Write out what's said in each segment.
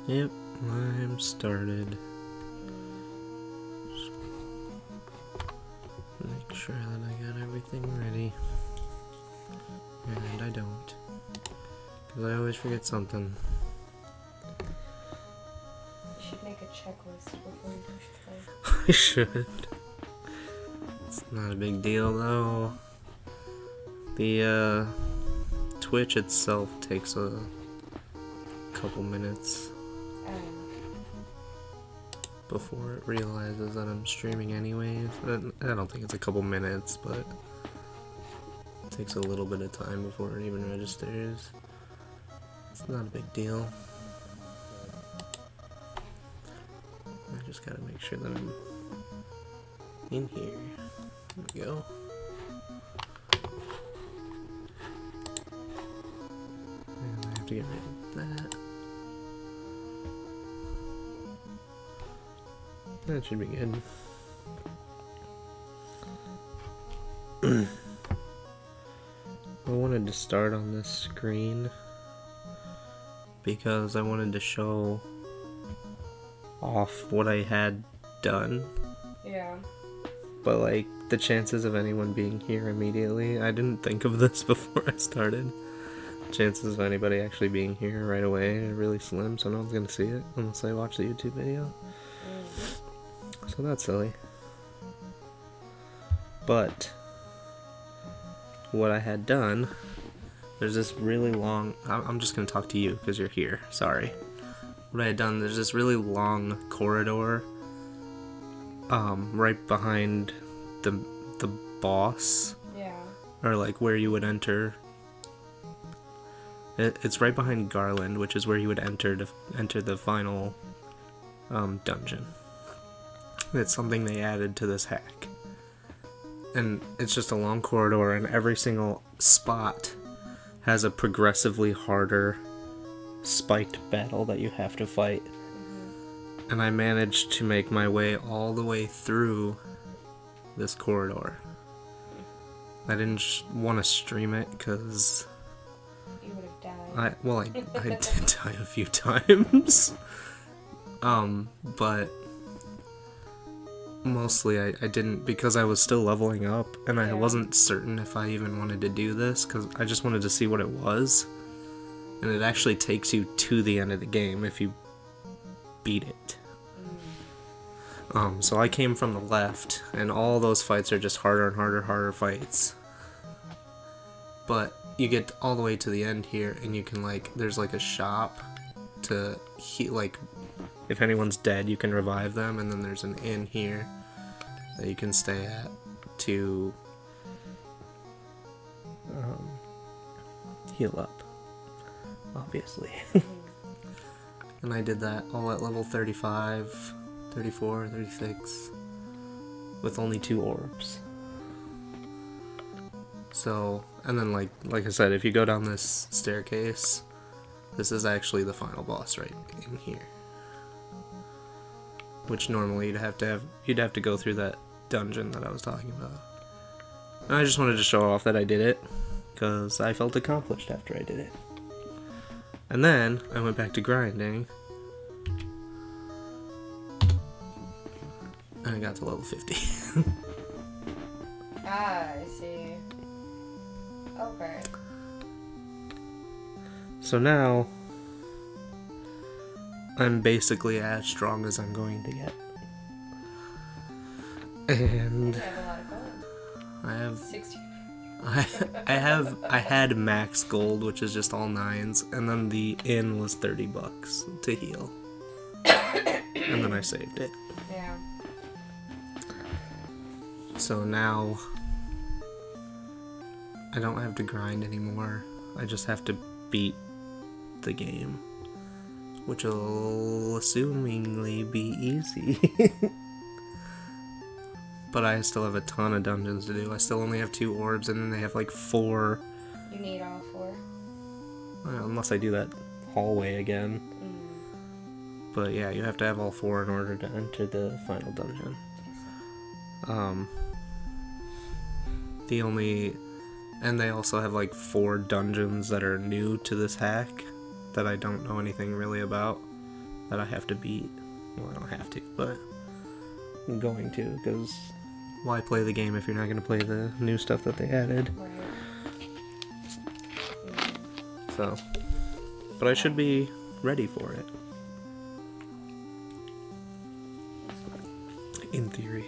Yep, I'm started. Just make sure that I got everything ready. And I don't. Because I always forget something. You should make a checklist before you push play. I should. It's not a big deal though. The Twitch itself takes a couple minutes before it realizes that I'm streaming anyways. I don't think it's a couple minutes, but it takes a little bit of time before it even registers. It's not a big deal. I just gotta make sure that I'm in here. There we go. And I have to get rid of that. That should be good. I wanted to start on this screen because I wanted to show off what I had done. Yeah. But like, the chances of anyone being here immediately, I didn't think of this before I started. Chances of anybody actually being here right away are really slim, so no one's gonna see it unless I watch the YouTube video. So that's silly. But what I had done, there's this really long, I'm just gonna talk to you because you're here, sorry. What I had done, there's this really long corridor right behind the boss. Yeah. Or like where you would enter. It's right behind Garland, which is where you would enter to enter the final dungeon. It's something they added to this hack. And it's just a long corridor, and every single spot has a progressively harder spiked battle that you have to fight. And I managed to make my way all the way through this corridor. I didn't want to stream it because You would have died. I did die a few times. But mostly I didn't, because I was still leveling up and I wasn't certain if I even wanted to do this because I just wanted to see what it was. And it actually takes you to the end of the game if you beat it. So I came from the left, and all those fights are just harder and harder fights. But you get all the way to the end here, and you can like, there's like a shop to like, if anyone's dead, you can revive them, and then there's an inn here that you can stay at to heal up, obviously. And I did that all at level 35, 34, 36, with only 2 orbs. So, and then like I said, if you go down this staircase, this is actually the final boss right in here. Which normally you'd have to go through that dungeon that I was talking about. And I just wanted to show off that I did it, because I felt accomplished after I did it. And then I went back to grinding, and I got to level 50. Ah, I see. Okay. So now, I'm basically as strong as I'm going to get. And You have a lot of gold. I have 60. I had max gold, which is just all 9s, and then the inn was $30 to heal. And then I saved it. Yeah. So now I don't have to grind anymore. I just have to beat the game, which will assumingly be easy. But I still have a ton of dungeons to do. I still only have 2 orbs, and then they have like 4. You need all 4. Unless I do that hallway again. But yeah, you have to have all 4 in order to enter the final dungeon. And they also have like 4 dungeons that are new to this hack that I don't know anything really about. that I have to beat. Well, I don't have to, but I'm going to, because why play the game if you're not going to play the new stuff that they added? Right. So, but I should be ready for it. In theory.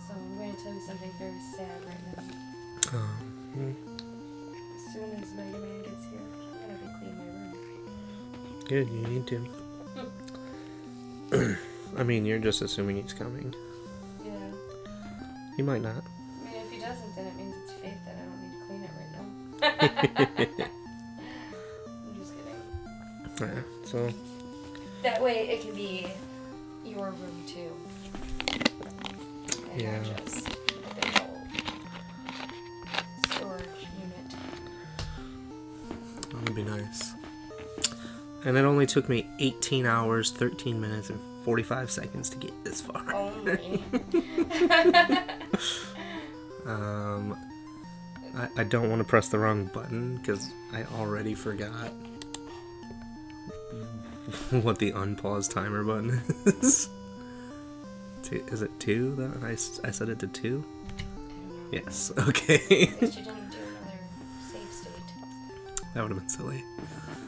So I'm going to tell you something very sad right now. As soon as Mega Man gets here, I'm gonna go clean my room. Good, you need to. I mean, you're just assuming he's coming. Yeah. He might not. I mean, if he doesn't, then it means it's fate that I don't need to clean it right now. I'm just kidding. Yeah, so. That way it can be your room too. And Yeah. not just a big old storage unit. That would be nice. And it only took me 18 hours, 13 minutes, and 45 seconds to get this far. Only. I don't want to press the wrong button because I already forgot what the unpause timer button is. Is it 2? That I set it to 2? Yes, okay. At least you didn't do another save state. That would have been silly.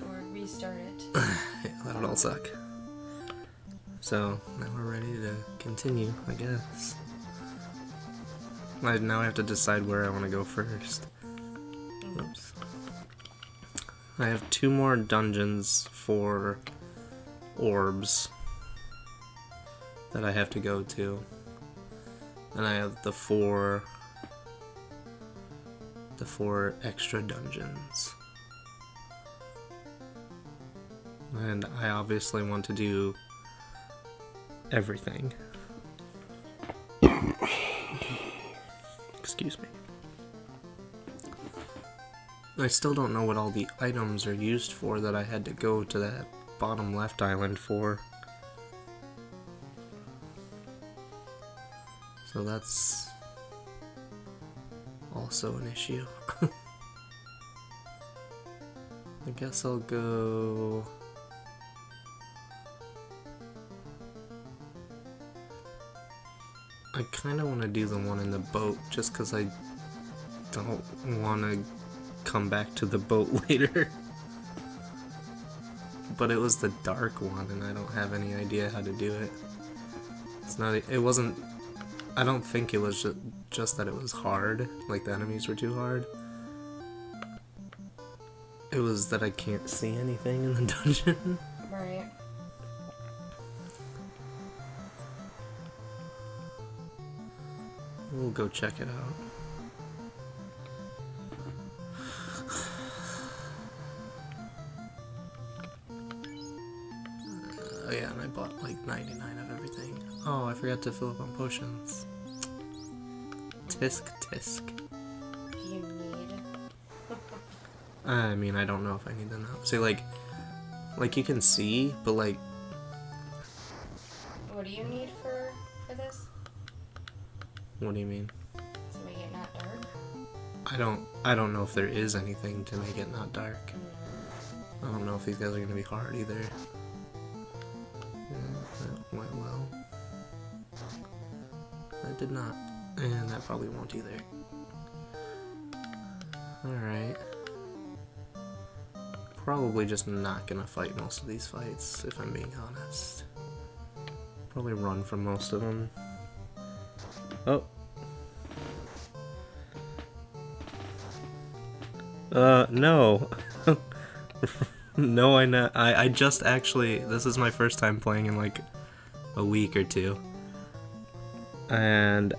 Or restart it. Yeah, that would all suck. So, now we're ready to continue, I guess. Now I have to decide where I want to go first. Oops. I have 2 more dungeons for orbs that I have to go to. And I have the 4 extra dungeons. And I obviously want to do everything. Excuse me. I still don't know what all the items are used for that I had to go to that bottom left island for. So that's also an issue. I guess I'll go... I kind of want to do the one in the boat, just because I don't want to come back to the boat later. But it was the dark one, and I don't have any idea how to do it. It's not, it wasn't, I don't think it was just that it was hard, like the enemies were too hard. It was that I can't see anything in the dungeon. Right. We'll go check it out. Oh yeah, and I bought like 99 of everything. Oh, I forgot to fill up on potions. Tisk tisk. Do you need? I mean, I don't know if I need them now. See, like you can see, but like... What do you need for this? What do you mean? To make it not dark? I don't know if there is anything to make it not dark. I don't know if these guys are gonna be hard either. Yeah, that went well. That did not. And that probably won't either. Alright. Probably just not gonna fight most of these fights, if I'm being honest. Probably run from most of them. Oh. No. No, I just actually, this is my first time playing in like a week or two. And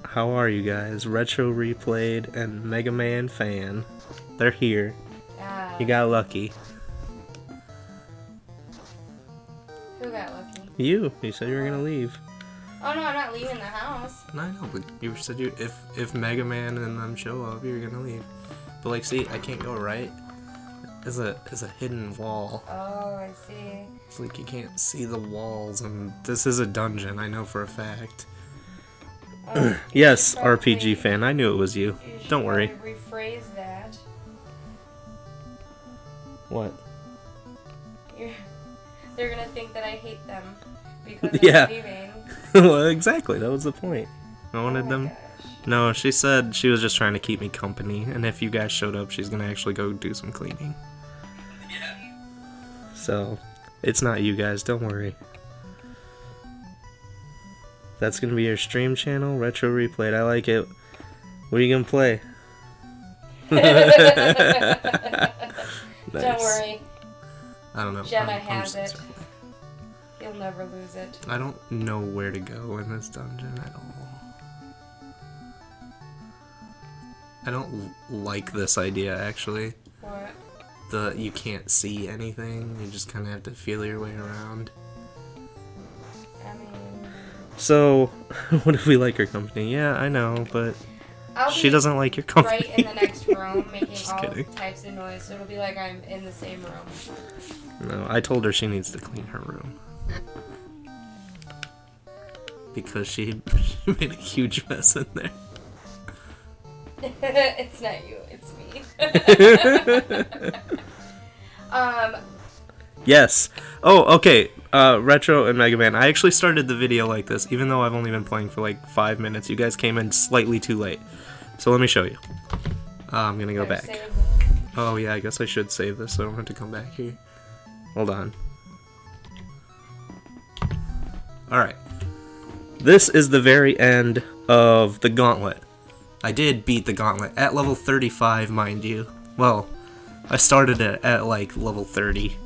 how are you guys? RetroReplayed and Mega Man Fan. They're here. You got lucky. Who got lucky? You said you were gonna leave. Oh no, I'm not leaving the house. No, I know, but you said if Mega Man and them show up, you're gonna leave. But like, see, I can't go right. There's a hidden wall. Oh, I see. It's like you can't see the walls, and this is a dungeon. I know for a fact. Yes, RPG fan. I knew it was you. Don't worry. Rephrase that. What? They're gonna think that I hate them because Yeah. I'm leaving. Well, exactly. That was the point. I wanted Oh my them. gosh. No, she said she was just trying to keep me company, and if you guys showed up, she's gonna actually go do some cleaning. Yeah. So, it's not you guys, don't worry. That's gonna be your stream channel, Retro Replayed. I like it. What are you gonna play? Nice. Don't worry, I don't know. Gemma I'm has just- it. You'll never lose it. I don't know where to go in this dungeon at all. I don't like this idea, actually. What? You can't see anything, you just kind of have to feel your way around. I mean, So, what if we like her company? Yeah, I know, but I'll she be doesn't like your company. right in the next room making Just all kidding. types of noise, so it'll be like I'm in the same room. No, I told her she needs to clean her room. Because she made a huge mess in there. It's not you, it's me. Yes. Oh, okay. Retro and Mega Man. I actually started the video like this, even though I've only been playing for like 5 minutes. You guys came in slightly too late. So let me show you. I'm gonna go back. Oh yeah, I guess I should save this so I don't have to come back here. Hold on. Alright. This is the very end of the gauntlet. I did beat the gauntlet at level 35, mind you. Well, I started it at like level 30,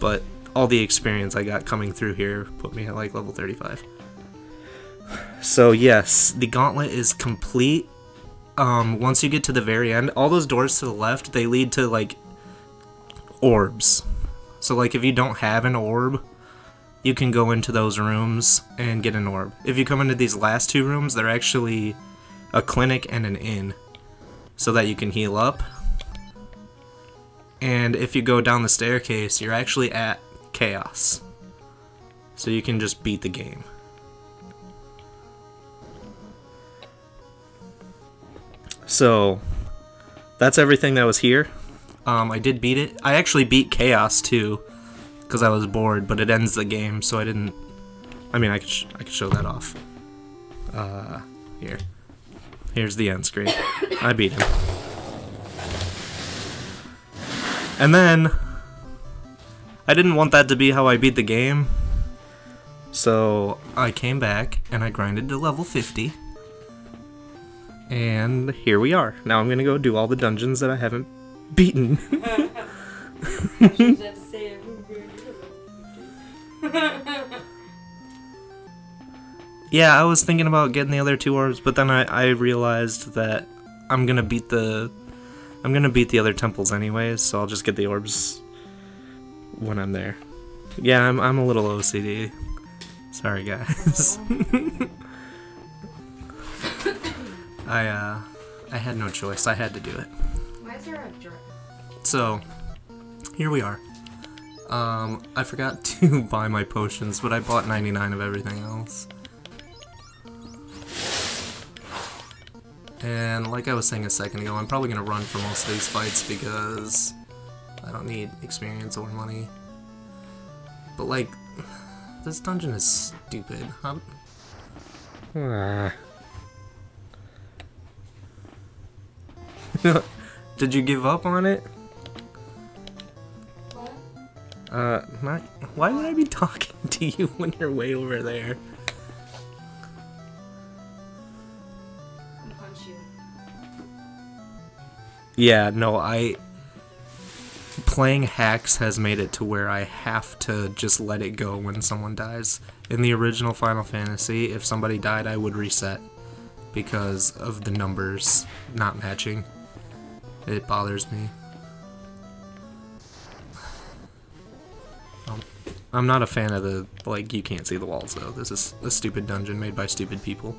but all the experience I got coming through here put me at like level 35. So yes, the gauntlet is complete. Once you get to the very end, all those doors to the left, they lead to like orbs. So like if you don't have an orb, you can go into those rooms and get an orb. If you come into these last two rooms, they're actually a clinic and an inn, so that you can heal up. And if you go down the staircase, you're actually at Chaos, so you can just beat the game. So that's everything that was here. I did beat it. I actually beat Chaos too, because I was bored, but it ends the game, so I didn't. I mean, I could show that off. Here. Here's the end screen. I beat him. And then, I didn't want that to be how I beat the game, so I came back and I grinded to level 50. And here we are. Now I'm gonna go do all the dungeons that I haven't beaten. Yeah, I was thinking about getting the other two orbs, but then I realized that I'm gonna beat the other temples anyways, so I'll just get the orbs when I'm there. Yeah, I'm a little OCD. Sorry, guys. I had no choice. I had to do it. Why is there a dress? So, here we are. I forgot to buy my potions, but I bought 99 of everything else. And like I was saying a second ago, I'm probably going to run for most of these fights because I don't need experience or money. But like, this dungeon is stupid. Did you give up on it? What? Why would I be talking to you when you're way over there? Yeah, no, playing hacks has made it to where I have to just let it go when someone dies. In the original Final Fantasy, if somebody died, I would reset because of the numbers not matching. It bothers me. I'm not a fan of the, like, you can't see the walls though. This is a stupid dungeon made by stupid people.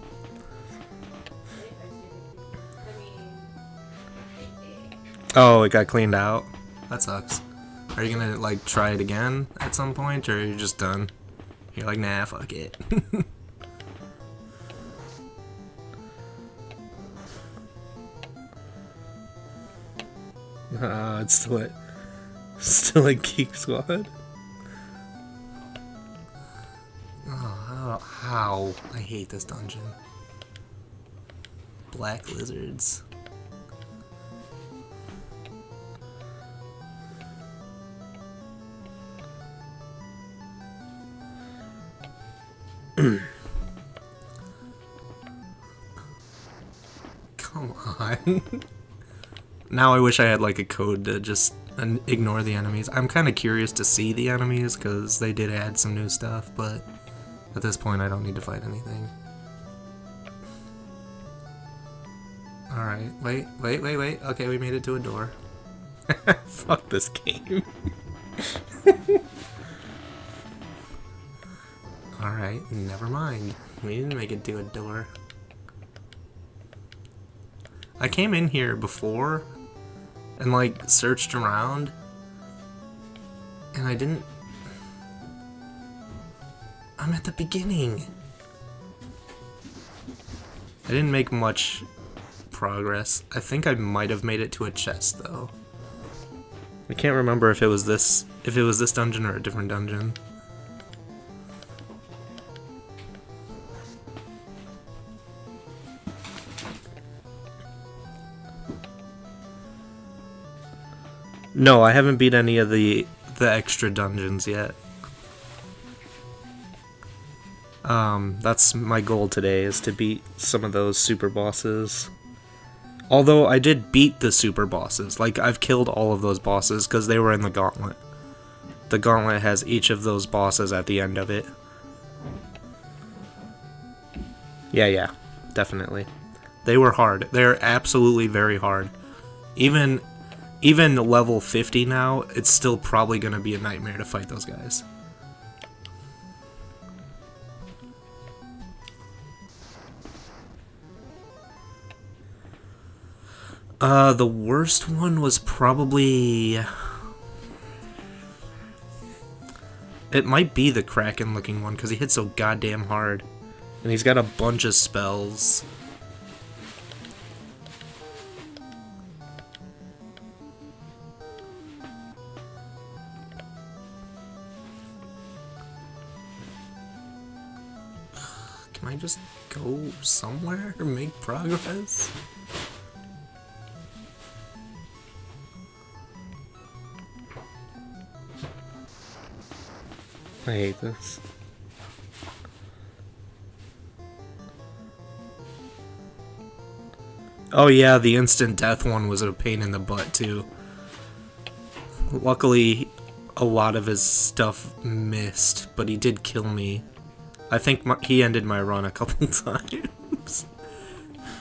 Oh, it got cleaned out? That sucks. Are you gonna, like, try it again at some point, or are you just done? You're like, nah, fuck it. It's still a Geek Squad. Ow, I hate this dungeon. Black lizards. Come on. Now I wish I had like a code to just ignore the enemies. I'm kind of curious to see the enemies because they did add some new stuff, but at this point I don't need to fight anything. Alright, wait. Okay, we made it to a door. Fuck this game. Alright, never mind. We didn't make it to a door. I came in here before and like searched around and I didn't... I'm at the beginning. I didn't make much progress. I think I might have made it to a chest though. I can't remember if it was this dungeon or a different dungeon. No, I haven't beat any of the extra dungeons yet. That's my goal today, is to beat some of those super bosses. Although I did beat the super bosses. Like, I've killed all of those bosses because they were in the gauntlet. The gauntlet has each of those bosses at the end of it. Yeah, definitely. They were hard. They're absolutely very hard. Even level 50 now, it's still probably gonna be a nightmare to fight those guys. The worst one was probably... It might be the Kraken looking one, because he hits so goddamn hard. And he's got a bunch of spells. Can I just go somewhere or make progress? I hate this. Oh yeah, the instant death one was a pain in the butt too. Luckily, a lot of his stuff missed, but he did kill me. I think he ended my run a couple times.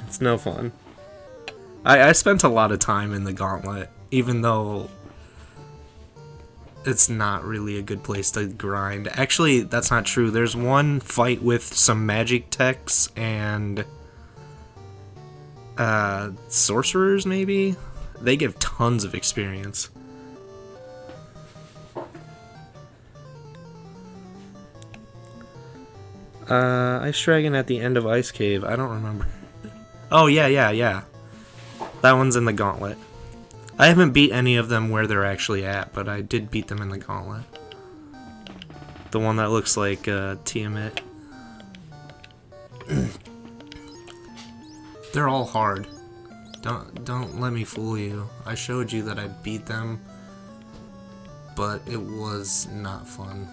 It's no fun. I spent a lot of time in the gauntlet, even though it's not really a good place to grind. Actually, that's not true. There's one fight with some magic techs and sorcerers, maybe? They give tons of experience. Ice Dragon at the end of Ice Cave. I don't remember. Oh, yeah. That one's in the gauntlet. I haven't beat any of them where they're actually at, but I did beat them in the gauntlet. The one that looks like Tiamat. They're all hard. Don't let me fool you. I showed you that I beat them, but it was not fun.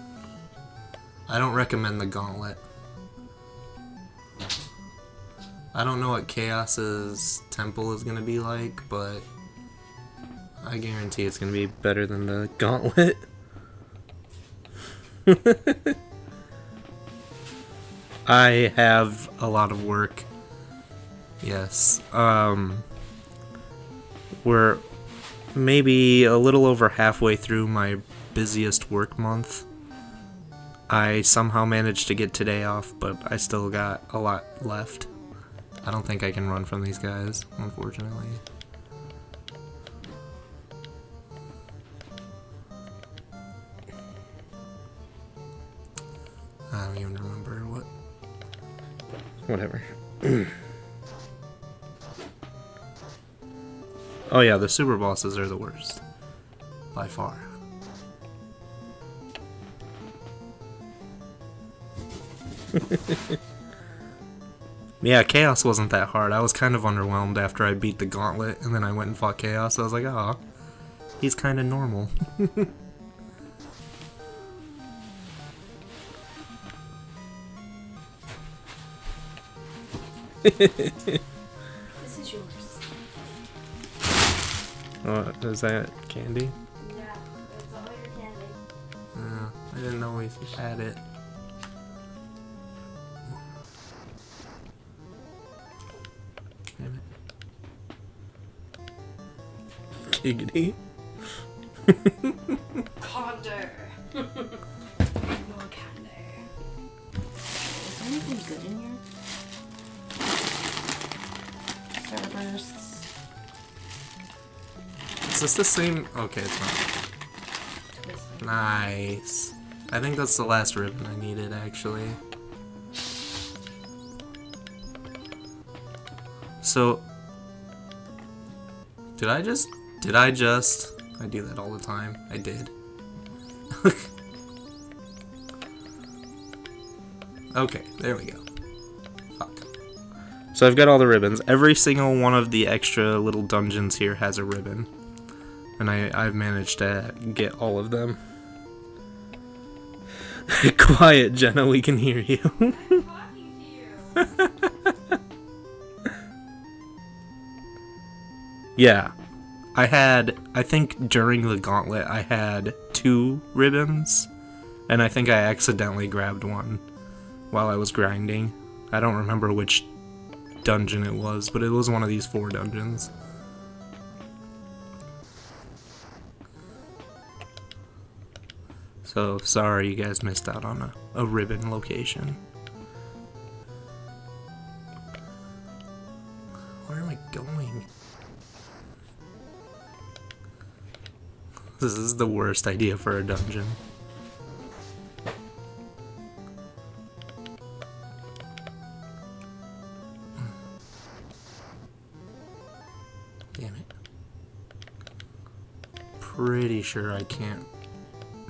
I don't recommend the gauntlet. I don't know what Chaos's temple is gonna be like, but I guarantee it's gonna be better than the gauntlet. I have a lot of work. Yes. We're maybe a little over halfway through my busiest work month. I somehow managed to get today off, but I still got a lot left. I don't think I can run from these guys, unfortunately. I don't even remember what... Whatever. Oh yeah, the super bosses are the worst. By far. Yeah, Chaos wasn't that hard. I was kind of underwhelmed after I beat the Gauntlet, and then I went and fought Chaos. I was like, oh, he's kind of normal. This is yours. Oh, is that candy? Yeah, it's all your candy. I didn't know we had it. Damn it. Giggity. Conder. More candy. Is there anything good in here? Starbursts. Is this the same? Okay, it's not. Twister. Nice. I think that's the last ribbon I needed, actually. So, did I just, I do that all the time. I did. Okay, there we go. Fuck. So I've got all the ribbons. Every single one of the extra little dungeons here has a ribbon. And I've managed to get all of them. Quiet, Jenna, we can hear you. I'm talking to you. Yeah. I think during the Gauntlet I had 2 ribbons. And I think I accidentally grabbed one while I was grinding. I don't remember which dungeon it was, but it was one of these 4 dungeons. So, sorry you guys missed out on a ribbon location. Where am I going? This is the worst idea for a dungeon. Damn it. Pretty sure I can't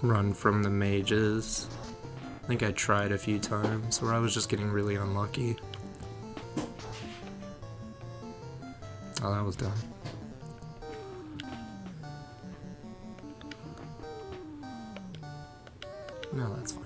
run from the mages. I think I tried a few times where I was just getting really unlucky. Oh, that was done. No, that's fine.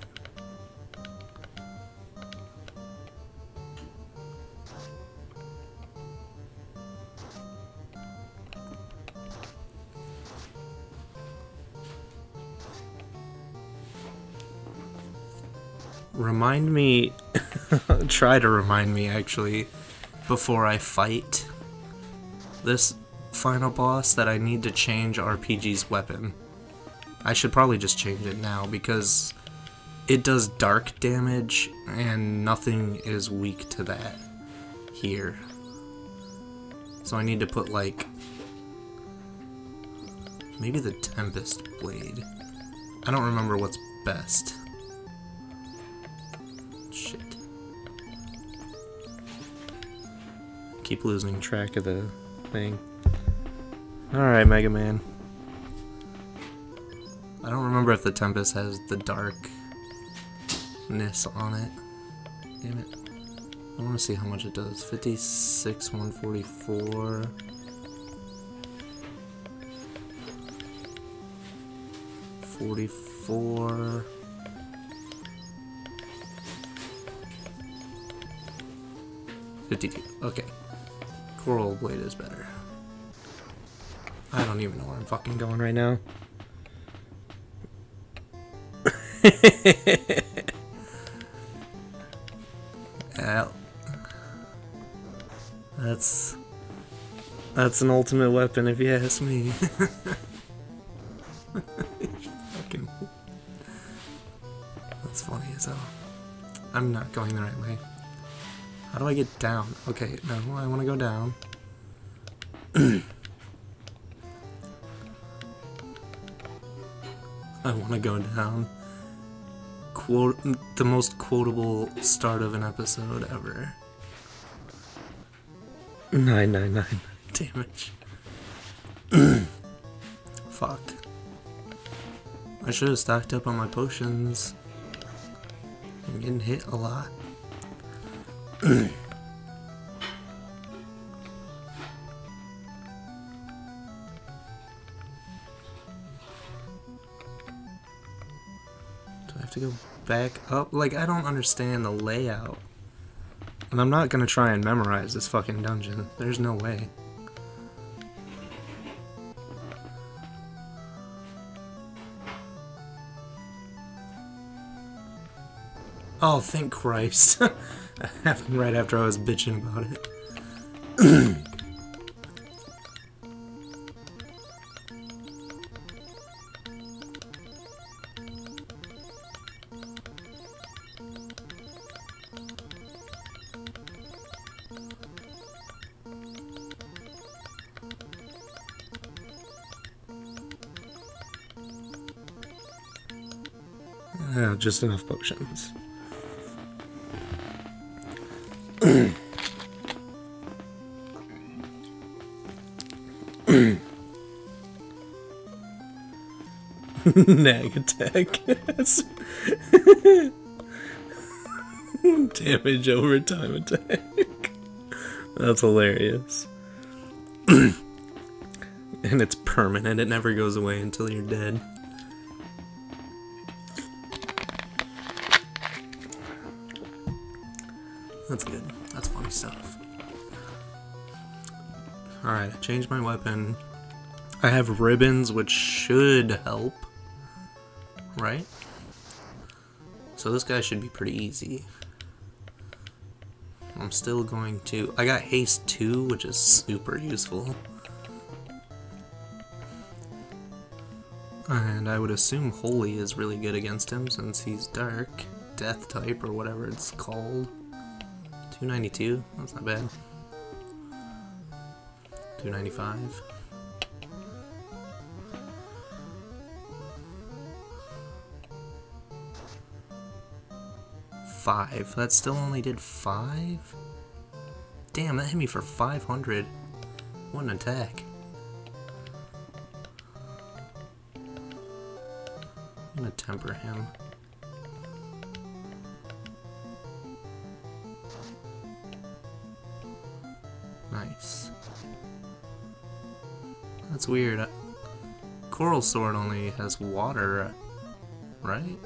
Remind me, try to remind me actually, before I fight this final boss, that I need to change RPG's weapon. I should probably just change it now because it does dark damage and nothing is weak to that here. So I need to put like, maybe the Tempest Blade. I don't remember what's best. Shit. Keep losing track of the thing. Alright, Mega Man. I don't remember if the Tempest has the darkness on it. Damn it. I want to see how much it does. 56, 144. 44. 52. Okay. Coral Blade is better. I don't even know where I'm fucking going right now. Yeah. That's an ultimate weapon if you ask me. Fucking. That's funny as hell. I'm not going the right way. How do I get down? Okay, no, I want to go down. I want to go down. Quote the most quotable start of an episode ever. 999 damage. Fuck. I should have stocked up on my potions. I'm getting hit a lot. I have to go back up? Like, I don't understand the layout. And I'm not gonna try and memorize this fucking dungeon. There's no way. Oh, thank Christ. Right after I was bitching about it. Just enough potions. Nag attack. Damage over time attack. That's hilarious. And it's permanent, it never goes away until you're dead. That's good. That's funny stuff. Alright, I changed my weapon. I have ribbons, which should help. Right? So this guy should be pretty easy. I'm still going to... I got haste 2, which is super useful. And I would assume holy is really good against him since he's dark. Death type or whatever it's called. 292, that's not bad. 295. Five. That still only did 5? Damn, that hit me for 500. What an attack. I'm gonna temper him. Nice. That's weird. Coral Sword only has water, right?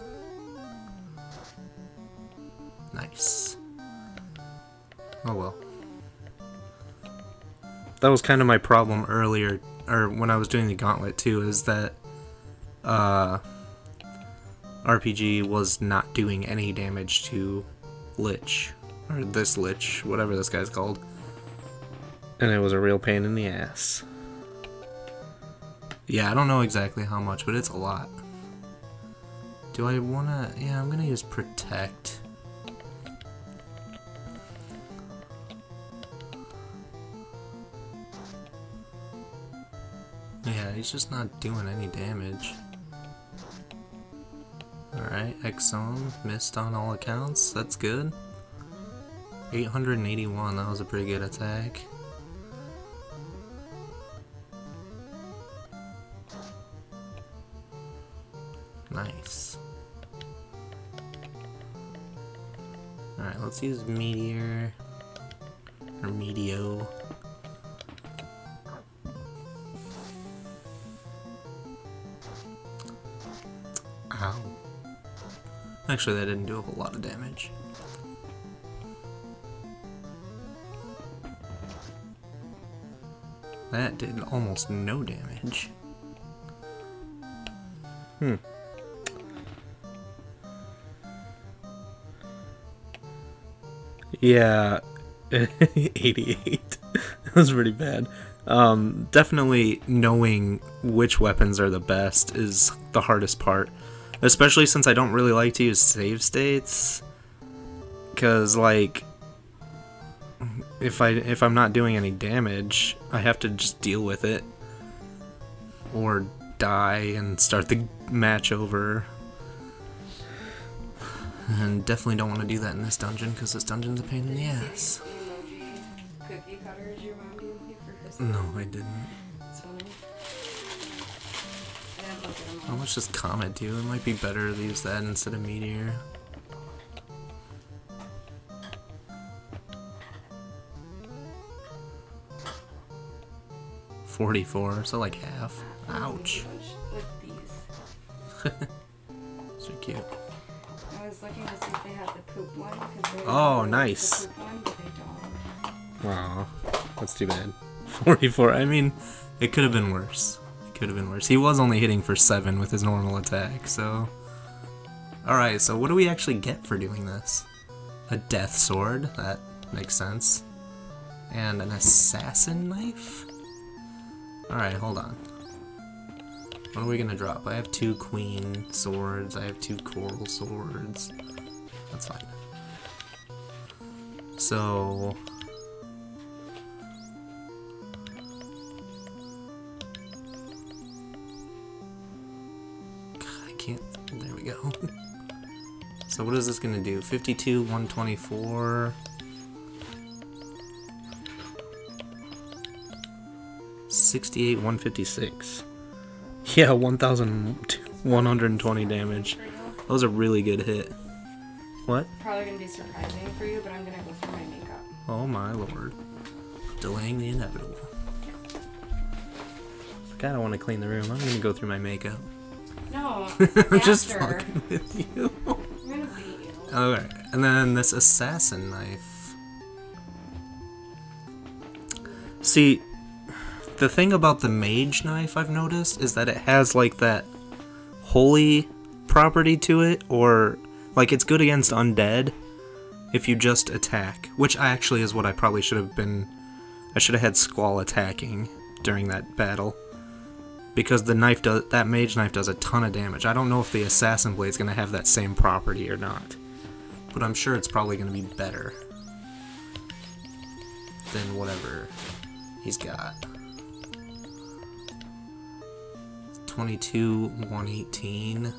Nice. Oh well. That was kind of my problem earlier, or when I was doing the gauntlet too, is that RPG was not doing any damage to Lich, or this Lich, whatever this guy's called. And it was a real pain in the ass. Yeah, I don't know exactly how much, but it's a lot. Do I wanna... yeah, I'm gonna use Protect. Yeah, he's just not doing any damage. Alright, X-Zone, missed on all accounts, that's good. 881, that was a pretty good attack. Nice. Alright, let's use Meteor. Or Meteo. Ow. Actually, that didn't do a whole lot of damage. That did almost no damage. Yeah, 88. That was pretty bad. Definitely knowing which weapons are the best is the hardest part. Especially since I don't really like to use save states. Because, like, if I'm not doing any damage, I have to just deal with it. Or die and start the match over. And definitely don't want to do that in this dungeon, because this dungeon's a pain in the ass. Cookie cutters your mom gave you for Christmas? No, I didn't. That's funny. I didn't look at them all. How much does Comet do? It might be better to use that instead of Meteor. 44, so like half. Ouch. With these. So cute. I was looking to see if they had the poop one. 'Cause they Oh, have nice. The poop one, but they don't. Aw, that's too bad. 44, I mean, it could have been worse. It could have been worse. He was only hitting for 7 with his normal attack, so... Alright, so what do we actually get for doing this? A death sword, that makes sense. And an assassin knife? Alright, hold on. What are we gonna drop? I have 2 queen swords, I have 2 coral swords. That's fine. So... I can't... There we go. So what is this gonna do? 52, 124... 68, 156. Yeah, 1,120 damage. That was a really good hit. What? Probably gonna be surprising for you, but I'm gonna go through my makeup. Oh my lord. Delaying the inevitable. I kinda wanna clean the room. I'm gonna go through my makeup. No, I'm just after. fucking with you. I'm gonna beat you. Alright, and then this assassin knife. See, the thing about the mage knife I've noticed is that it has like that holy property to it, or like it's good against undead if you just attack, which actually is what I probably should have been. I should have had Squall attacking during that battle, because the knife does, that mage knife does a ton of damage. I don't know if the assassin blade's gonna have that same property or not, but I'm sure it's probably gonna be better than whatever he's got. 22, 118.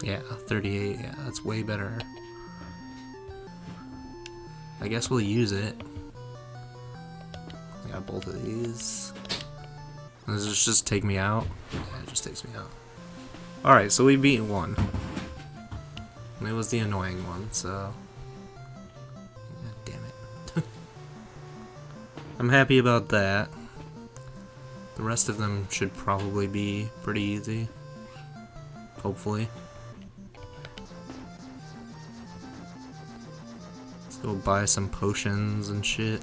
Yeah, 38. Yeah, that's way better. I guess we'll use it. I got both of these. Does this just take me out? Yeah, it just takes me out. Alright, so we beat one. And it was the annoying one, so... God damn it. I'm happy about that. The rest of them should probably be pretty easy. Hopefully. Let's go buy some potions and shit.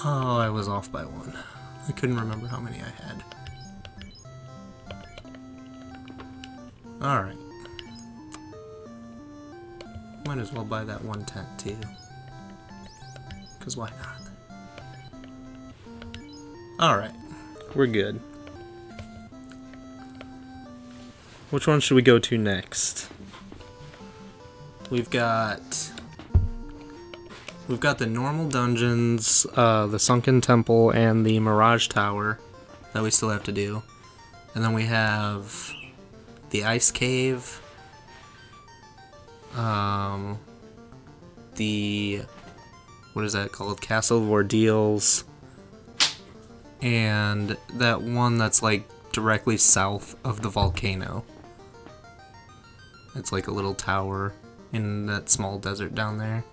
Oh, I was off by one. I couldn't remember how many I had. Alright. Might as well buy that one tent too. Because why not? Alright. We're good. Which one should we go to next? We've got the normal dungeons, the Sunken Temple, and the Mirage Tower that we still have to do. And then we have the Ice Cave, the, what is that called? Castle of Ordeals, and that one that's like directly south of the volcano. It's like a little tower in that small desert down there.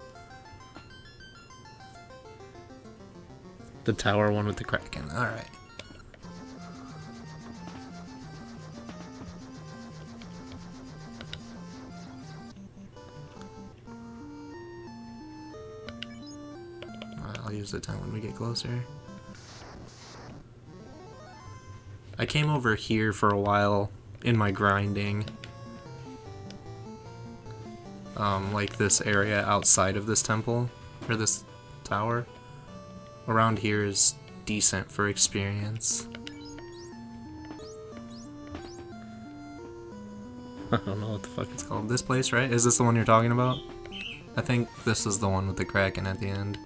The tower one with the Kraken. Alright. I'll use the time when we get closer. I came over here for a while in my grinding. Like this area outside of this temple, or this tower. Around here is decent for experience. I don't know what the fuck it's called. This place, right? Is this the one you're talking about? I think this is the one with the Kraken at the end.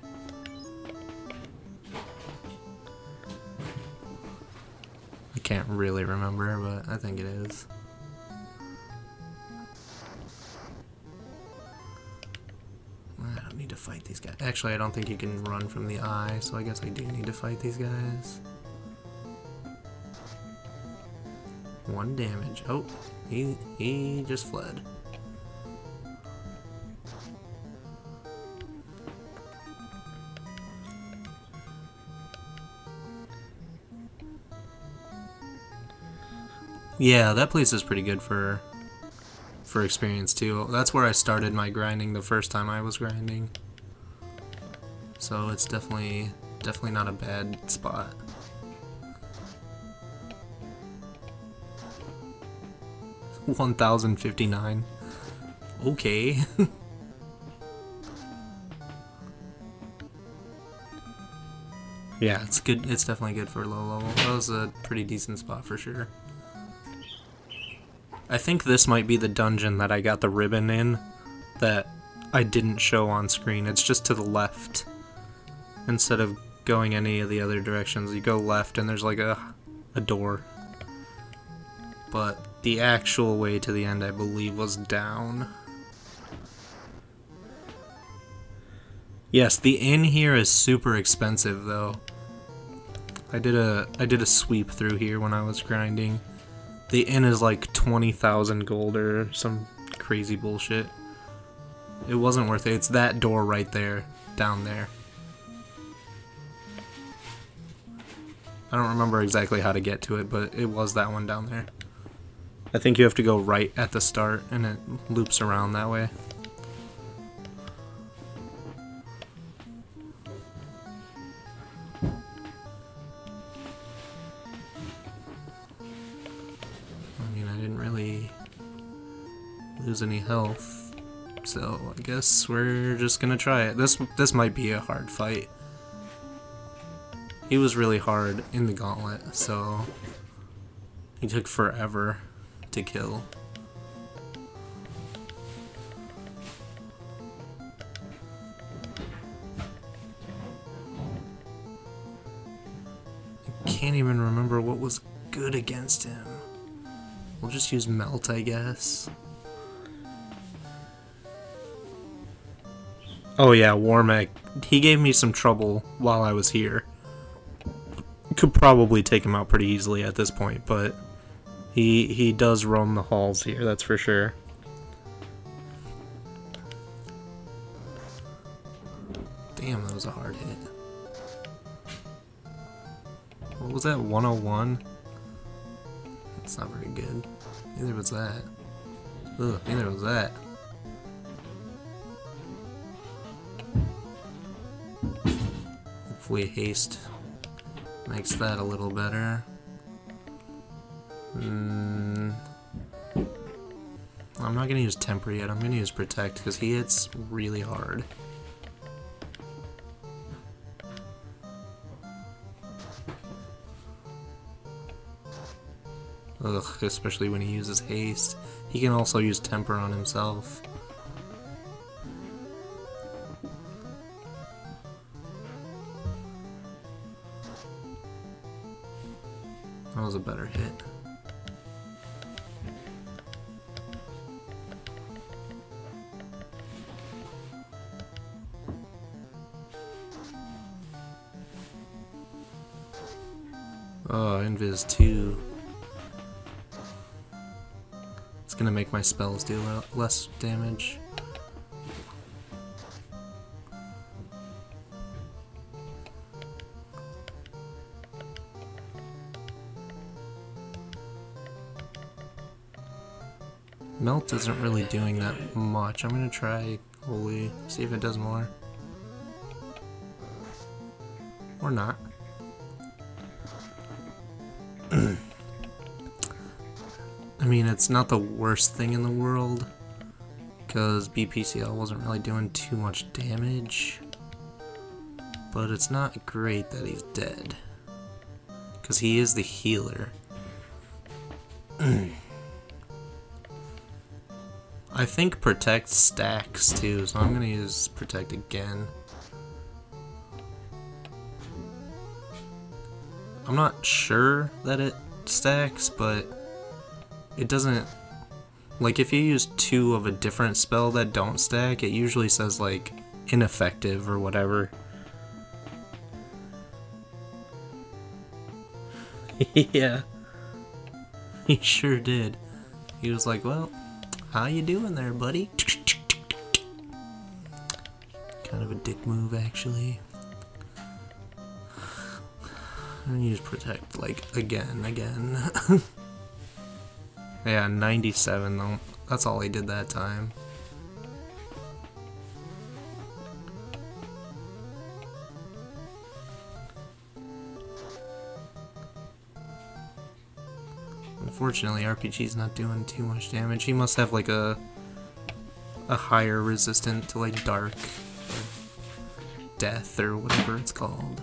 I can't really remember, but I think it is. I don't need to fight these guys. Actually, I don't think you can run from the eye, so I guess I do need to fight these guys. 1 damage. Oh, he just fled. Yeah, that place is pretty good for experience too. That's where I started my grinding the first time I was grinding. So it's definitely not a bad spot. $1,059. Okay. Yeah, it's good. It's definitely good for low level. That was a pretty decent spot for sure. I think this might be the dungeon that I got the ribbon in that I didn't show on screen. It's just to the left. Instead of going any of the other directions, you go left and there's like a door. But the actual way to the end, I believe, was down. Yes, the inn here is super expensive though. I did a sweep through here when I was grinding. The inn is like 20,000 gold or some crazy bullshit. It wasn't worth it. It's that door right there, down there. I don't remember exactly how to get to it, but it was that one down there. I think you have to go right at the start, and it loops around that way. Lose any health, so I guess we're just gonna try it. This might be a hard fight. He was really hard in the gauntlet, so he took forever to kill. I can't even remember what was good against him. We'll just use Melt, I guess. Oh yeah, Warmack. He gave me some trouble while I was here. Could probably take him out pretty easily at this point, but he does roam the halls here, that's for sure. Damn, that was a hard hit. What was that, 101? That's not very good. Neither was that. Ugh, neither was that. Hopefully haste makes that a little better. I'm not gonna use temper yet, I'm gonna use protect because he hits really hard. Ugh, especially when he uses haste. He can also use temper on himself. That was a better hit. Oh, Invis 2. It's gonna make my spells do less damage. Melt isn't really doing that much. I'm gonna try Holy, see if it does more. Or not. I mean, it's not the worst thing in the world, because BPCL wasn't really doing too much damage, but it's not great that he's dead, because he is the healer. I think Protect stacks too, so I'm gonna use Protect again. I'm not sure that it stacks, but it doesn't, like if you use 2 of a different spell that don't stack, it usually says like ineffective or whatever. Yeah, he sure did. He was like, well, how you doing there, buddy? Kind of a dick move, actually. I'm gonna use Protect, like, again. Yeah, 97 though. That's all he did that time. Unfortunately, RPG's not doing too much damage. He must have like a higher resistant to like dark or death or whatever it's called.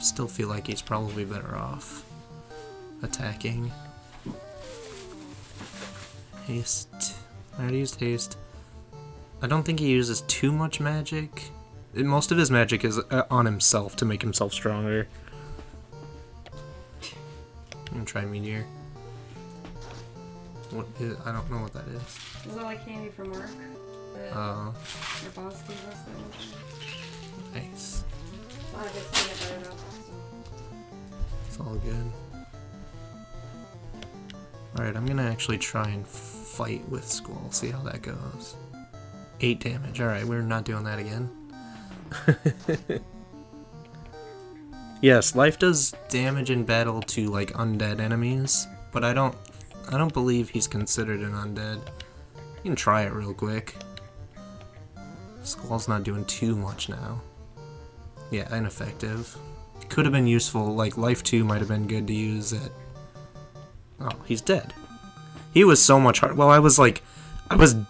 Still feel like he's probably better off attacking. Haste. I already used haste. I don't think he uses too much magic. Most of his magic is on himself to make himself stronger. I'm gonna try Meteor. What is, I don't know what that is. Is that like candy from work? Oh. Your boss gave us that. Nice. A lot of it's peanut butter though, so. It's all good. Alright, I'm gonna actually try and fight with Squall, see how that goes. 8 damage. Alright, we're not doing that again. Yes, life does damage in battle to like undead enemies, but I don't believe he's considered an undead. You can try it real quick. Squall's not doing too much now. Yeah, ineffective. Could have been useful, like life 2 might have been good to use it. Oh, he's dead. He was so much hard. Well, I was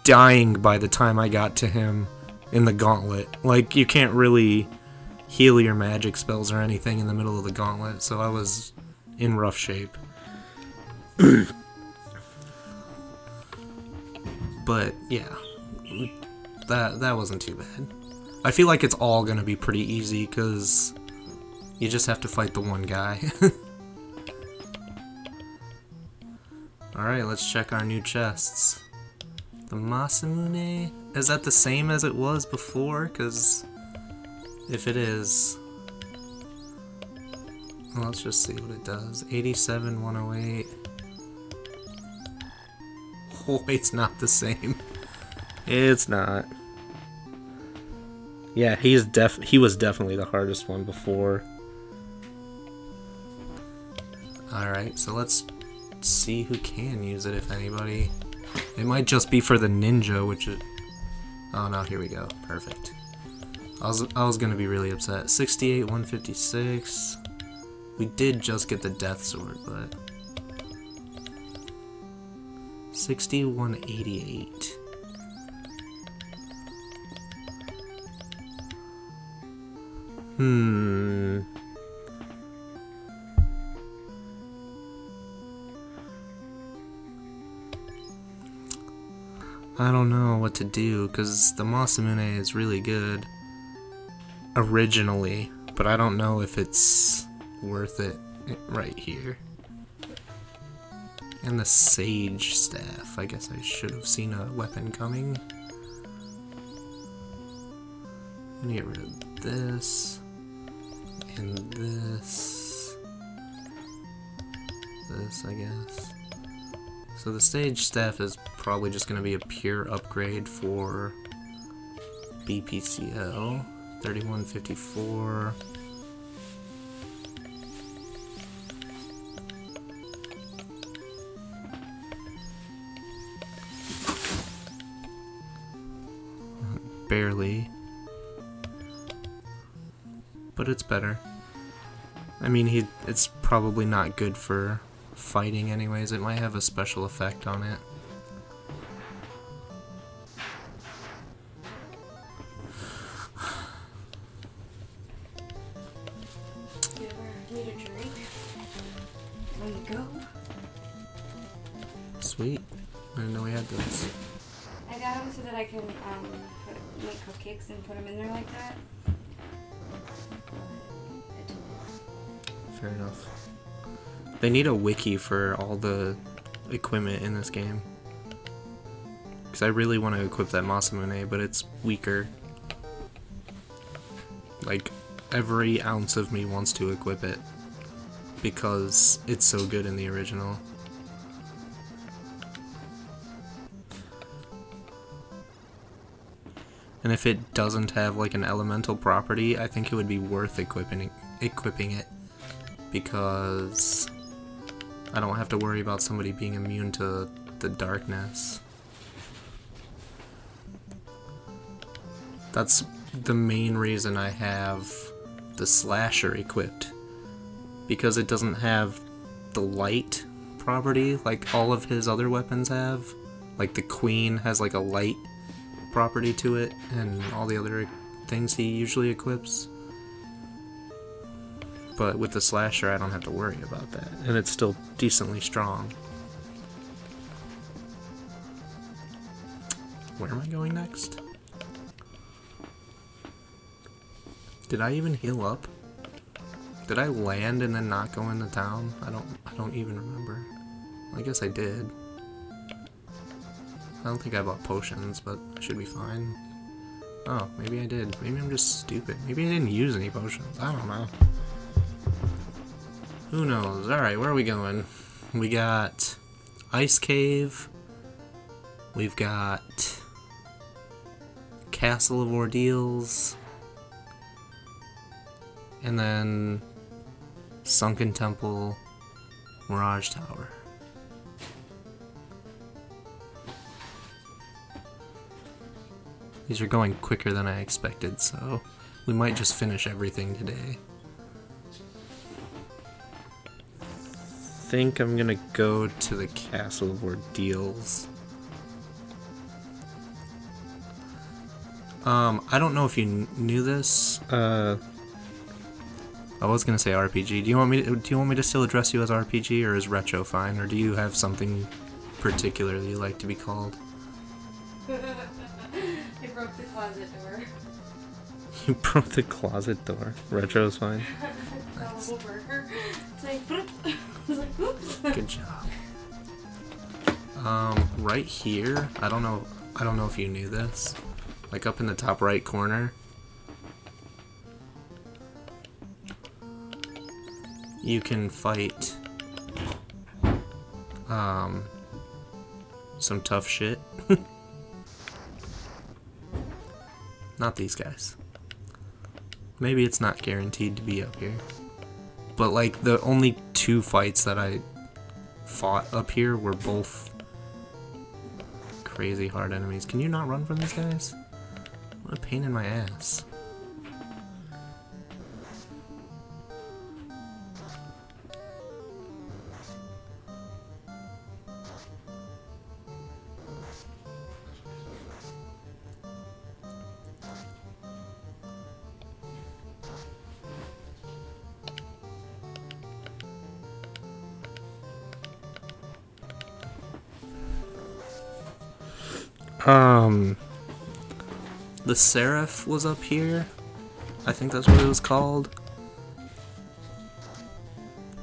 dying by the time I got to him in the gauntlet. Like, you can't really heal your magic spells or anything in the middle of the gauntlet, so I was in rough shape. But yeah, that wasn't too bad. I feel like it's all gonna be pretty easy because you just have to fight the one guy. Alright, let's check our new chests. The Masamune, is that the same as it was before? Because if it is, well, let's just see what it does. 87, 108. Oh, it's not the same. It's not. Yeah, he was definitely the hardest one before. Alright, so let's see who can use it, if anybody. It might just be for the ninja, which is... Oh no, here we go. Perfect. I was gonna be really upset. 68, 156. We did just get the death sword, but... 60, 188. I don't know what to do, because the Masamune is really good originally, but I don't know if it's worth it right here. And the Sage Staff, I guess I should have seen a weapon coming. I'm gonna get rid of this, and this, I guess. So the Sage Staff is probably just going to be a pure upgrade for BPCL. 3154. Barely. but it's better. I mean, it's probably not good for fighting anyways. It might have a special effect on it. You ever need a drink? There you go. Sweet. I didn't know we had those. I got them so that I can make cupcakes and put them in there like that. Fair enough. They need a wiki for all the equipment in this game. Because I really want to equip that Masamune, but it's weaker. Like, every ounce of me wants to equip it. Because it's so good in the original. And if it doesn't have like an elemental property, I think it would be worth equipping it. Because I don't have to worry about somebody being immune to the darkness. That's the main reason I have the slasher equipped. Because it doesn't have the light property like all of his other weapons have. Like the queen has like a light property to it, and all the other things he usually equips. But with the slasher, I don't have to worry about that, and it's still decently strong. Where am I going next? Did I even heal up? Did I land and then not go into town? I don't even remember. I guess I did. I don't think I bought potions, but I should be fine. Oh, maybe I did. Maybe I'm just stupid. Maybe I didn't use any potions. I don't know. Who knows? Alright, where are we going? We got Ice Cave. We've got Castle of Ordeals. And then Sunken Temple, Mirage Tower. These are going quicker than I expected, so we might just finish everything today. I think I'm gonna go to the Castle of Ordeals. I don't know if you knew this. I was gonna say RPG. Do you want me to still address you as RPG, or is retro fine, or do you have something particular that you like to be called? I broke the closet door. You broke the closet door. Retro's fine. Nice. It's like, I was like, oops. Good job. Right here, I don't know if you knew this. Like up in the top right corner, you can fight some tough shit. Not these guys. Maybe it's not guaranteed to be up here. But like the only two fights that I fought up here were both crazy hard enemies. Can you not run from these guys? What a pain in my ass. The Seraph was up here. I think that's what it was called.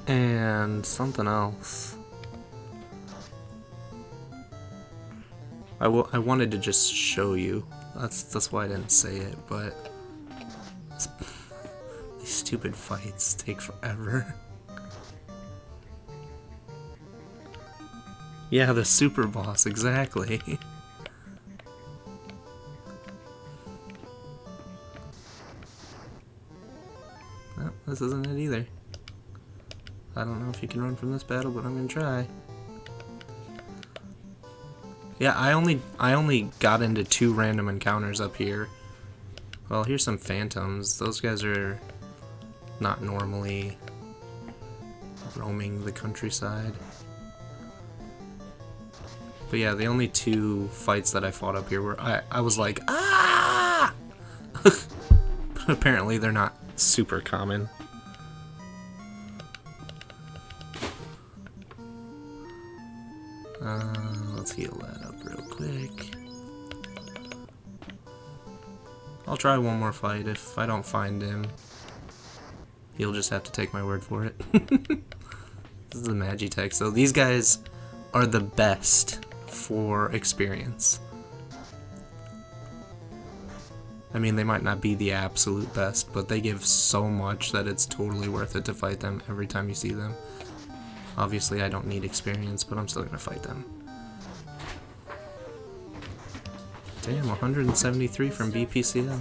And something else. I wanted to just show you. That's why I didn't say it, but these stupid fights take forever. Yeah, the super boss, exactly. Well, this isn't it either. I don't know if you can run from this battle, but I'm gonna try. Yeah, I only got into 2 random encounters up here. Well, here's some phantoms. Those guys are not normally roaming the countryside. But yeah, the only two fights that I fought up here were I was like, ah! But apparently they're not super common. Let's heal that up real quick. I'll try one more fight. If I don't find him, you'll just have to take my word for it. This is the Magitech. So these guys are the best for experience. I mean, they might not be the absolute best, but they give so much that it's totally worth it to fight them every time you see them. Obviously, I don't need experience, but I'm still gonna fight them. Damn, 173 from BPCL.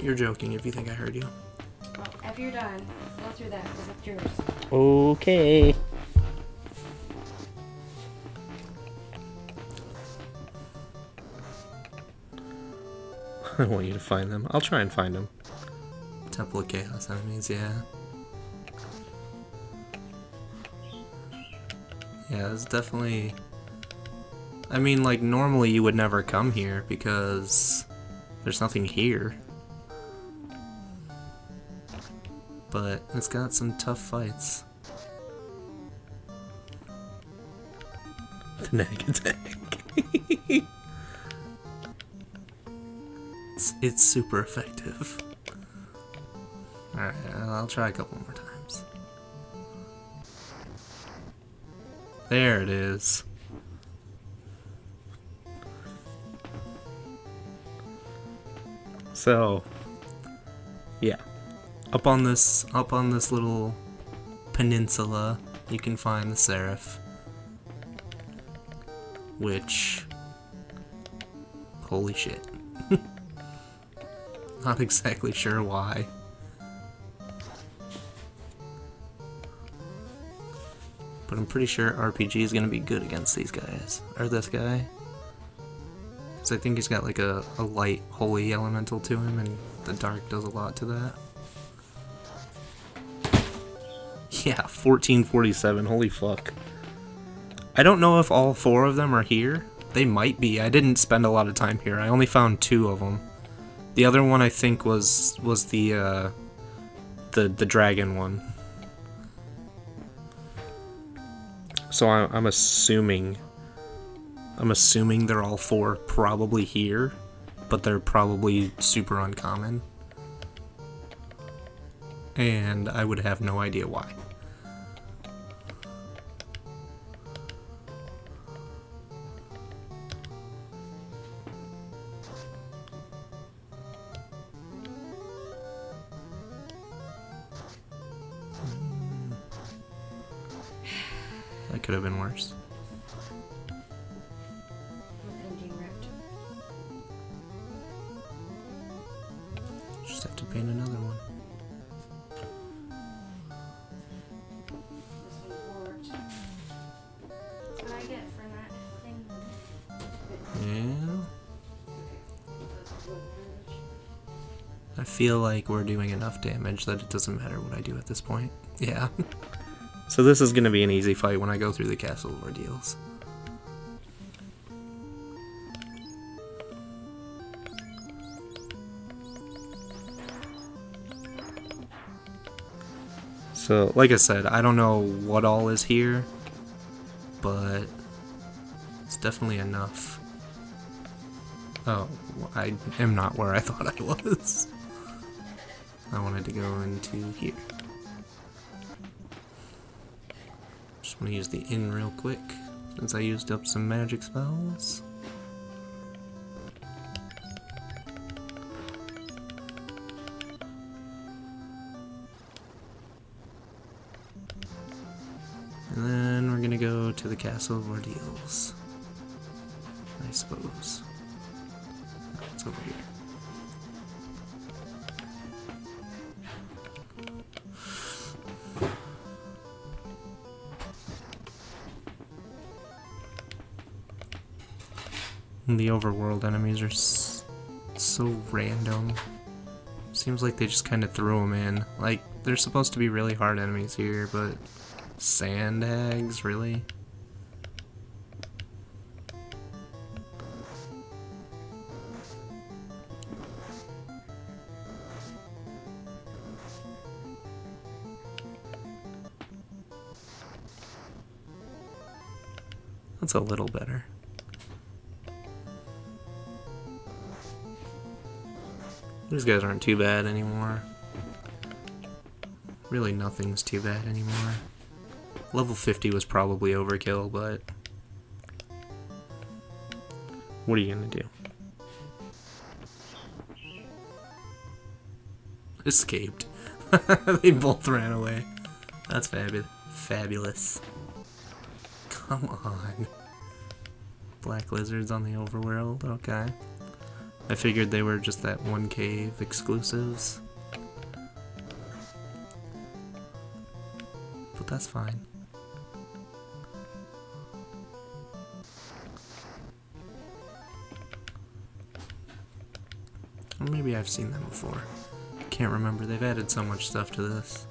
You're joking if you think I heard you. Well, after you're done, go through that, because it's yours. Okay. I want you to find them. I'll try and find them. Temple of Chaos enemies, yeah. Yeah, it's definitely... I mean, like, normally you would never come here because there's nothing here. But it's got some tough fights. The Nag Attack. It's super effective. Alright, I'll try a couple more times. There it is. So, yeah. Up on this little peninsula, you can find the Seraph. Which, holy shit. Not exactly sure why. But I'm pretty sure RPG is going to be good against these guys. Or this guy. Because I think he's got like a light, holy elemental to him, and the dark does a lot to that. Yeah, 1447, holy fuck. I don't know if all four of them are here. They might be. I didn't spend a lot of time here. I only found 2 of them. The other one I think was the dragon one. So I'm assuming they're all 4 probably here, but they're probably super uncommon. And I would have no idea why. That could have been worse. Just have to paint another one. That's what I get for that thing. Yeah. I feel like we're doing enough damage that it doesn't matter what I do at this point. Yeah. So this is going to be an easy fight when I go through the Castle of Ordeals. So, like I said, I don't know what all is here, but it's definitely enough. Oh, I am not where I thought I was. I wanted to go into here. Just want to use the inn real quick, since I used up some magic spells. And then we're gonna go to the Castle of Ordeals, I suppose. It's over here. The overworld enemies are so random. Seems like they just kind of threw them in. Like, they're supposed to be really hard enemies here, but sand hags, really? That's a little better. These guys aren't too bad anymore. Really, nothing's too bad anymore. Level 50 was probably overkill, but what are you gonna do? Escaped. They both ran away. That's fabulous. Come on. Black lizards on the overworld, okay. I figured they were just that one cave exclusives. But that's fine. Or maybe I've seen them before. Can't remember, they've added so much stuff to this.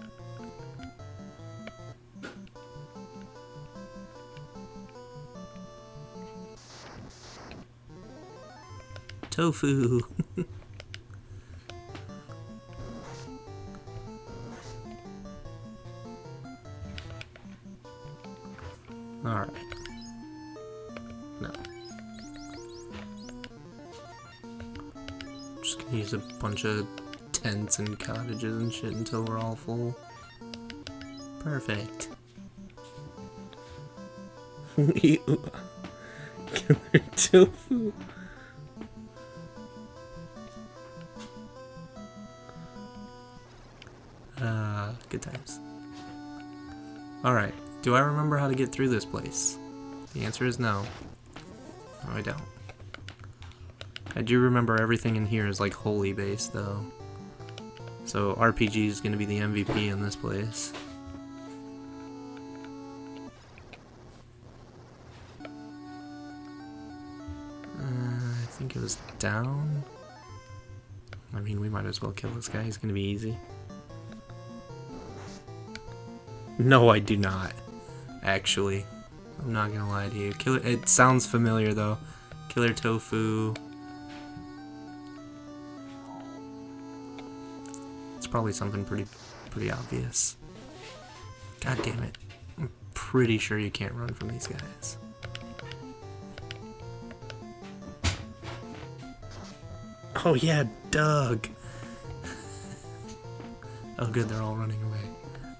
Tofu! Alright. No. Just gonna use a bunch of tents and cottages and shit until we're all full. Perfect. Killer tofu. Good times. Alright, do I remember how to get through this place? The answer is no. No, I don't. I do remember everything in here is like holy base though. So RPG is going to be the MVP in this place. I think it was down. I mean, we might as well kill this guy, he's going to be easy. No, I do not. Actually, I'm not gonna lie to you. Killer. It sounds familiar though. Killer tofu. It's probably something pretty obvious. God damn it! I'm pretty sure you can't run from these guys. Oh yeah, Doug. Oh good, they're all running away.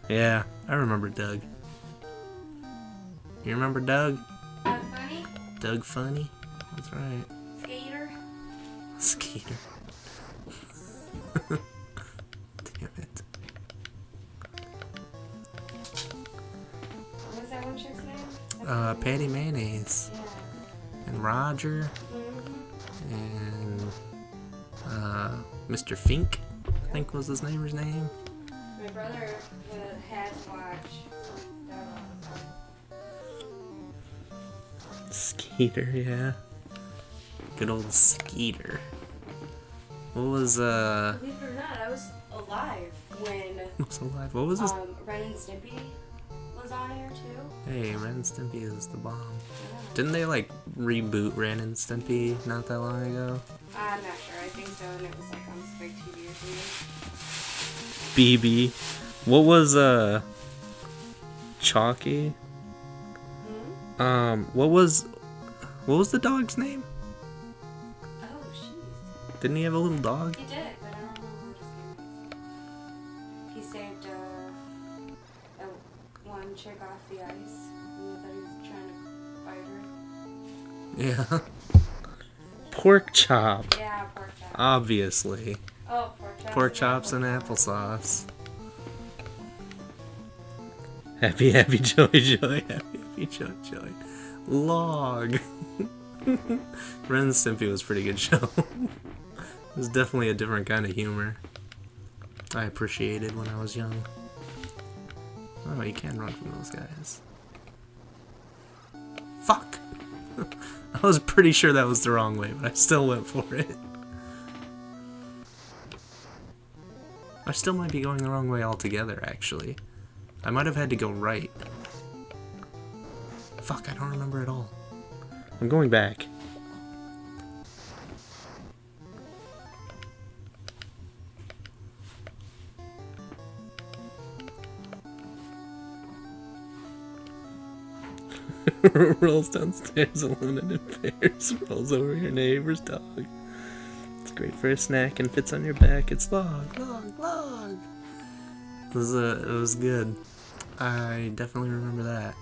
Yeah, I remember Doug. You remember Doug? Doug Funny? Doug Funny? That's right. Skater? Skater. Damn it. What was that one chick's name? Patty Mayonnaise. Yeah. And Roger. Mm-hmm. And, Mr. Fink, I think was his neighbor's name. My brother had to watch that one. Skeeter, yeah. Good old Skeeter. What was, Believe it or not, I was alive when was alive? What was this? Ren and Stimpy was on here too. Hey, Ren and Stimpy is the bomb. Yeah. Didn't they, like, reboot Ren and Stimpy not that long ago? I'm not sure. I think so, and it was like on Spike TV or something. BB. What was, Chalky? Hmm? What was the dog's name? Oh, jeez. Didn't he have a little dog? He did, but I don't remember what his name was. He saved that one chick off the ice, and I thought he was trying to fight her. Yeah. Pork chop. Yeah, pork chop. Obviously. Oh, pork chops. Pork chops and applesauce. Happy, happy, joy, joy. Happy, happy, joy, joy. Log. Ren and Stimpy was a pretty good show. It was definitely a different kind of humor. I appreciated when I was young. Oh, you can run from those guys. Fuck! I was pretty sure that was the wrong way, but I still went for it. I still might be going the wrong way altogether, actually. I might have had to go right. Fuck, I don't remember at all. I'm going back. Rolls downstairs alone and in pairs. Rolls over your neighbor's dog. It's great for a snack and fits on your back. It's log, log, log. It was good. I definitely remember that.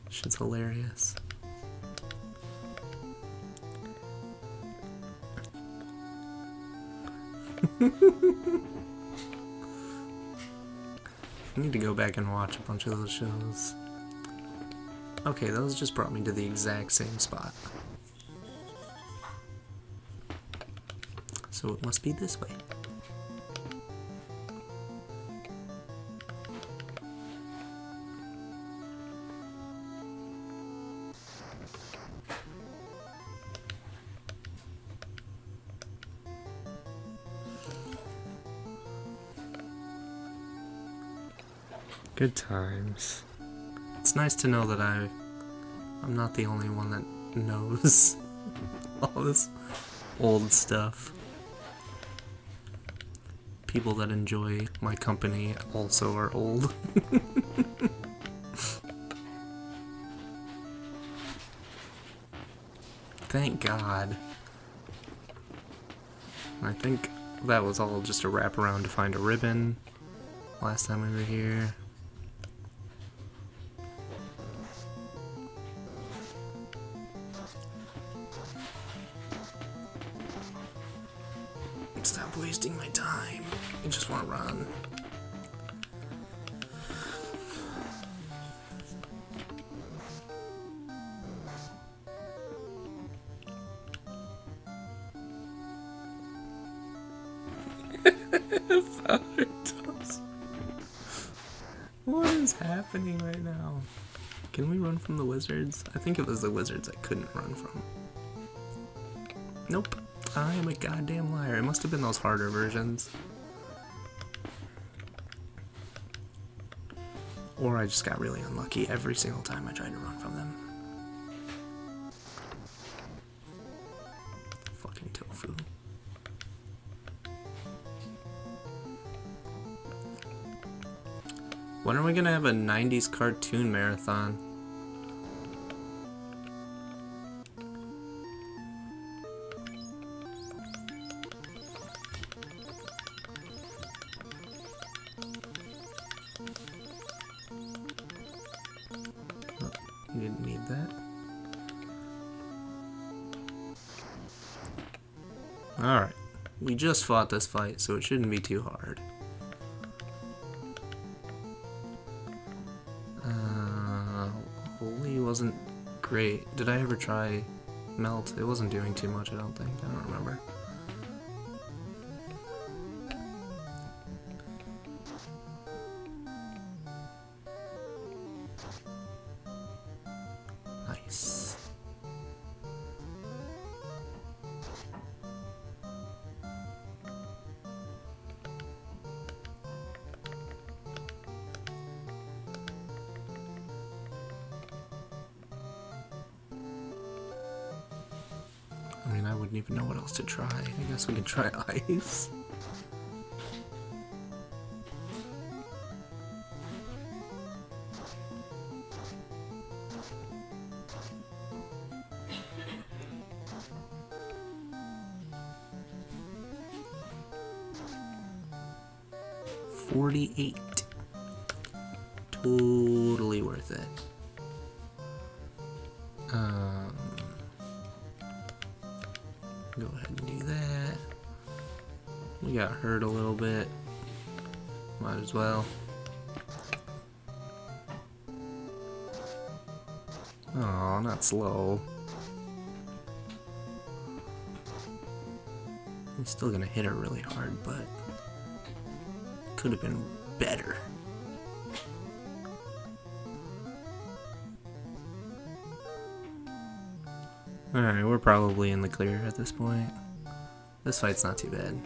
Shit's hilarious. I need to go back and watch a bunch of those shows. Okay, those just brought me to the exact same spot. So it must be this way. Good times. It's nice to know that I'm not the only one that knows all this old stuff. People that enjoy my company also are old. Thank God. I think that was all just a wraparound to find a ribbon last time we were here. Stop wasting my time. I just want to run. What is happening right now? Can we run from the wizards? I think it was the wizards I couldn't run from. Nope. I am a goddamn liar. It must have been those harder versions. Or I just got really unlucky every single time I tried to run from them. Fucking tofu. When are we gonna have a 90s cartoon marathon? Oh, you didn't need that. Alright. We just fought this fight, so it shouldn't be too hard. Holy wasn't great. Did I ever try Melt? It wasn't doing too much, I don't think. I don't remember. Nice. I mean, I wouldn't even know what else to try. I guess we can try ice. $48. Totally worth it. Go ahead and do that. We got hurt a little bit. Might as well. Oh, not slow. He's still gonna hit her really hard, but could have been better. Alright, we're probably in the clear at this point. This fight's not too bad.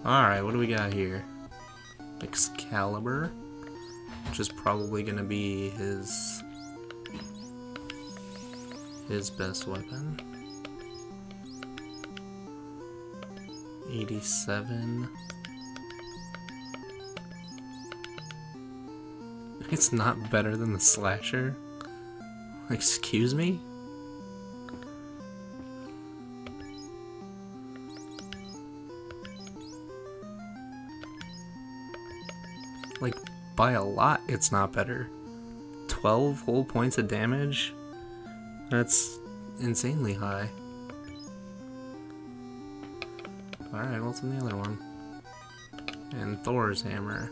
Alright, what do we got here? Excalibur, which is probably gonna be his best weapon. 87. It's not better than the slasher? Excuse me? Like, by a lot, it's not better. 12 whole points of damage? That's insanely high. Alright, what's in the other one? And Thor's hammer.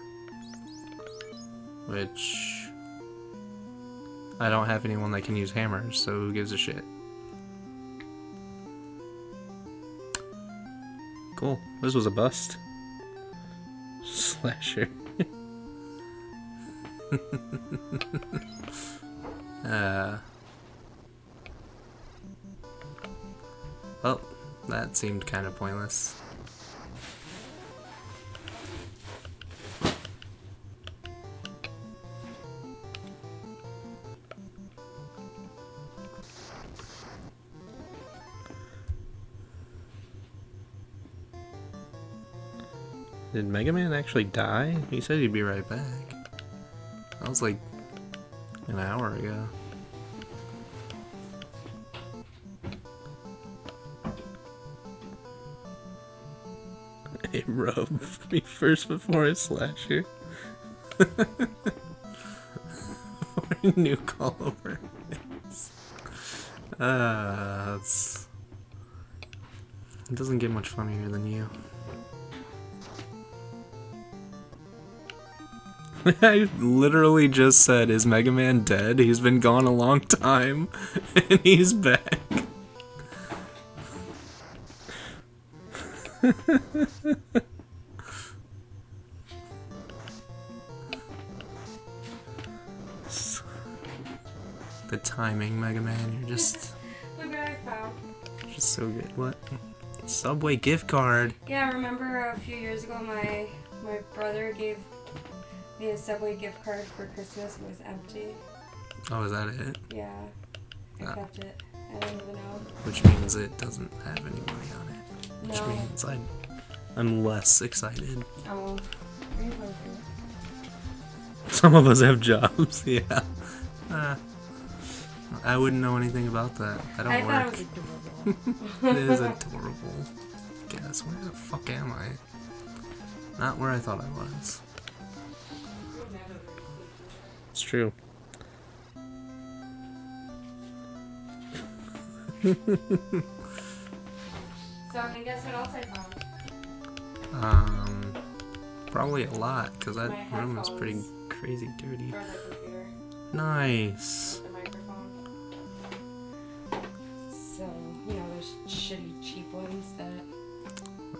Which... I don't have anyone that can use hammers, so who gives a shit? Cool. This was a bust. Slasher. Well, that seemed kind of pointless. Did Mega Man actually die? He said he'd be right back. That was like an hour ago. It rubbed me first before a slasher. Before I knew call over. That's... It doesn't get much funnier than you. I literally just said, is Mega Man dead? He's been gone a long time, and he's back. The timing, Mega Man, you're just... Look what I found. Just so good. What? Subway gift card. Yeah, remember a few years ago my brother gave me a Subway gift card for Christmas. It was empty. Oh, is that it? Yeah. I kept it. I don't even know. Which means it doesn't have any money on it. Which No. means I'm less excited. Oh. Some of us have jobs, yeah. I wouldn't know anything about that. I don't work. Thought it was adorable. It is adorable. Guess where the fuck am I? Not where I thought I was. It's true. So, I guess what else I found? Probably a lot, because that My room is pretty headphones. crazy dirty. For the computer. Nice. The microphone. So, you know, those shitty, cheap ones that...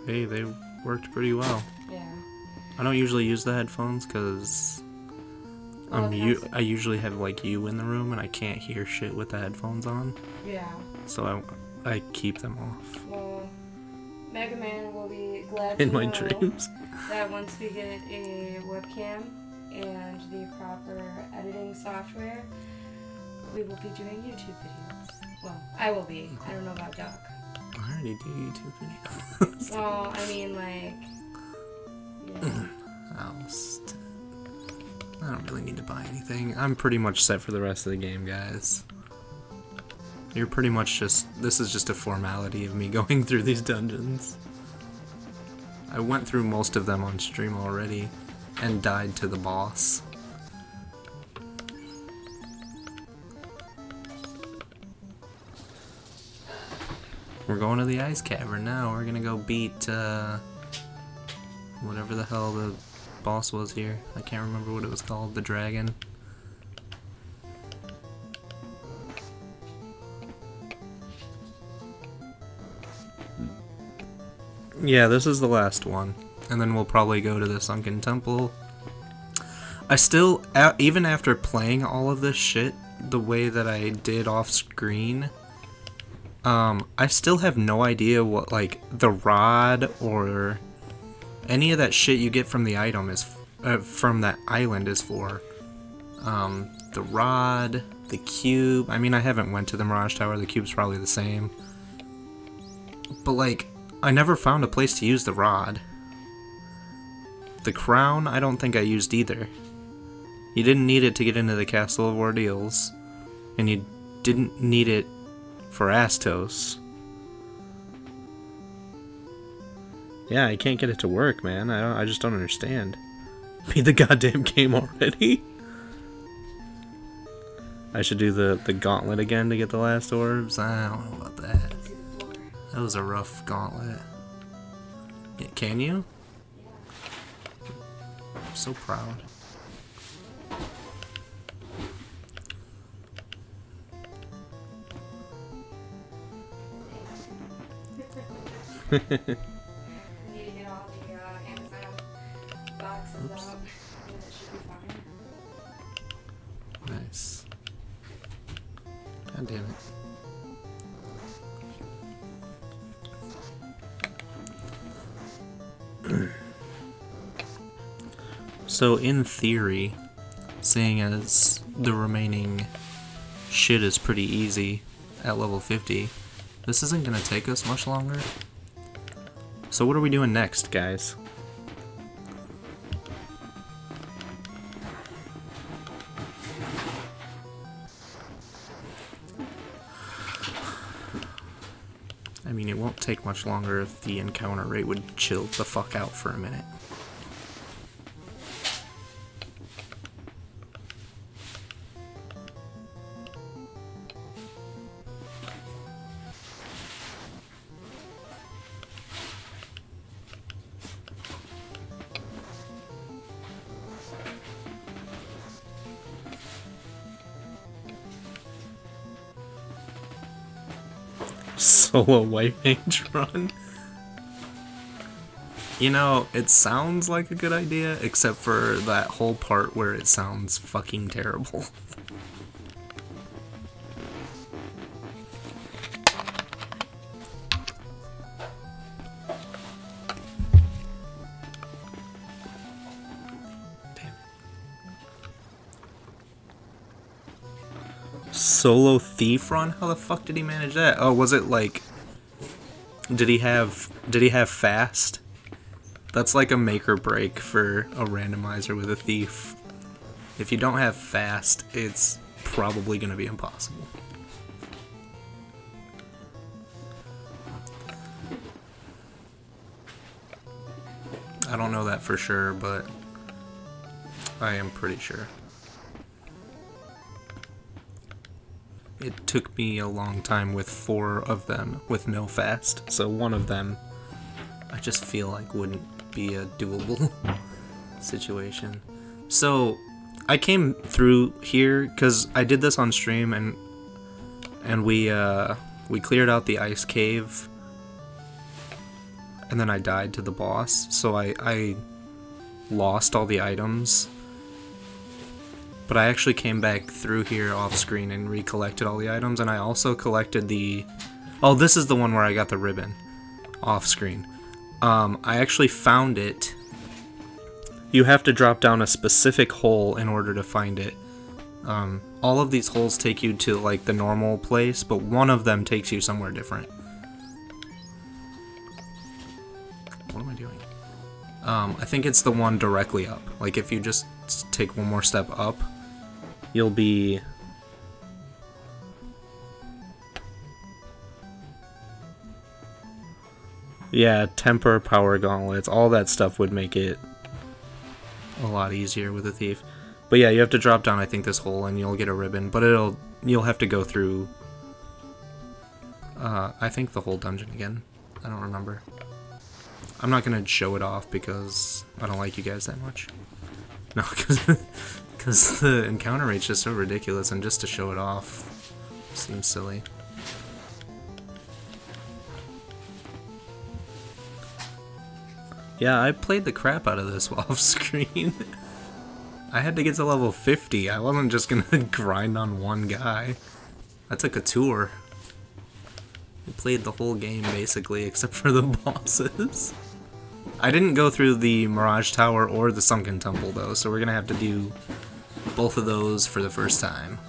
Hey, they worked pretty well. Yeah. I don't usually use the headphones, because I usually have, like, you in the room, and I can't hear shit with the headphones on. Yeah. So I keep them off. Well, Mega Man will be glad In to my know dreams. that once we get a webcam and the proper editing software, we will be doing YouTube videos. Well, I will be. I don't know about Doc. I already do YouTube videos. Well, I mean, like, yeah. I don't really need to buy anything. I'm pretty much set for the rest of the game, guys. You're pretty much just... This is just a formality of me going through these dungeons. I went through most of them on stream already, and died to the boss. We're going to the ice cavern now. We're gonna go beat, whatever the hell the boss was here. I can't remember what it was called. The dragon. Yeah, this is the last one. And then we'll probably go to the Sunken Temple. I still, even after playing all of this shit the way that I did off screen, I still have no idea what, like, the rod or any of that shit you get from the item is from that island is for the rod, the cube. I mean, I haven't went to the Mirage Tower. The cube's probably the same. But like, I never found a place to use the rod. The crown, I don't think I used either. You didn't need it to get into the Castle of Ordeals, and you didn't need it for Astos. Yeah, I can't get it to work, man. I just don't understand. Beat the goddamn game already. I should do the gauntlet again to get the last orbs. I don't know about that. That was a rough gauntlet. Yeah, can you? I'm so proud. I need to get all the Amazon boxes Oops. up, and it should be fine. Nice. God damn it. So in theory, seeing as the remaining shit is pretty easy at level 50, this isn't gonna take us much longer. So what are we doing next, guys? I mean, it won't take much longer if the encounter rate would chill the fuck out for a minute. Solo white mage run. You know, it sounds like a good idea, except for that whole part where it sounds fucking terrible. Solo thief run? How the fuck did he manage that? Oh, was it like, did he have fast? That's like a make or break for a randomizer with a thief. If you don't have fast, it's probably gonna be impossible. I don't know that for sure, but I am pretty sure. It took me a long time with 4 of them with no fast, so one of them I just feel like wouldn't be a doable situation. So I came through here because I did this on stream, and we cleared out the ice cave, and then I died to the boss, so I lost all the items. But I actually came back through here off screen and recollected all the items, and I also collected the... Oh, this is the one where I got the ribbon off screen. I actually found it. You have to drop down a specific hole in order to find it. All of these holes take you to like the normal place, but one of them takes you somewhere different. What am I doing? I think it's the one directly up. Like if you just take one more step up, you'll be... Yeah, temper, power gauntlets, all that stuff would make it a lot easier with a thief. But yeah, you have to drop down, I think, this hole and you'll get a ribbon, but you'll have to go through, I think the whole dungeon again. I don't remember. I'm not gonna show it off because I don't like you guys that much. No, because the encounter rate's just so ridiculous, and just to show it off seems silly. Yeah, I played the crap out of this off screen. I had to get to level 50. I wasn't just gonna grind on one guy. I took a tour. I played the whole game basically, except for the bosses. I didn't go through the Mirage Tower or the Sunken Temple, though, so we're gonna have to do both of those for the first time.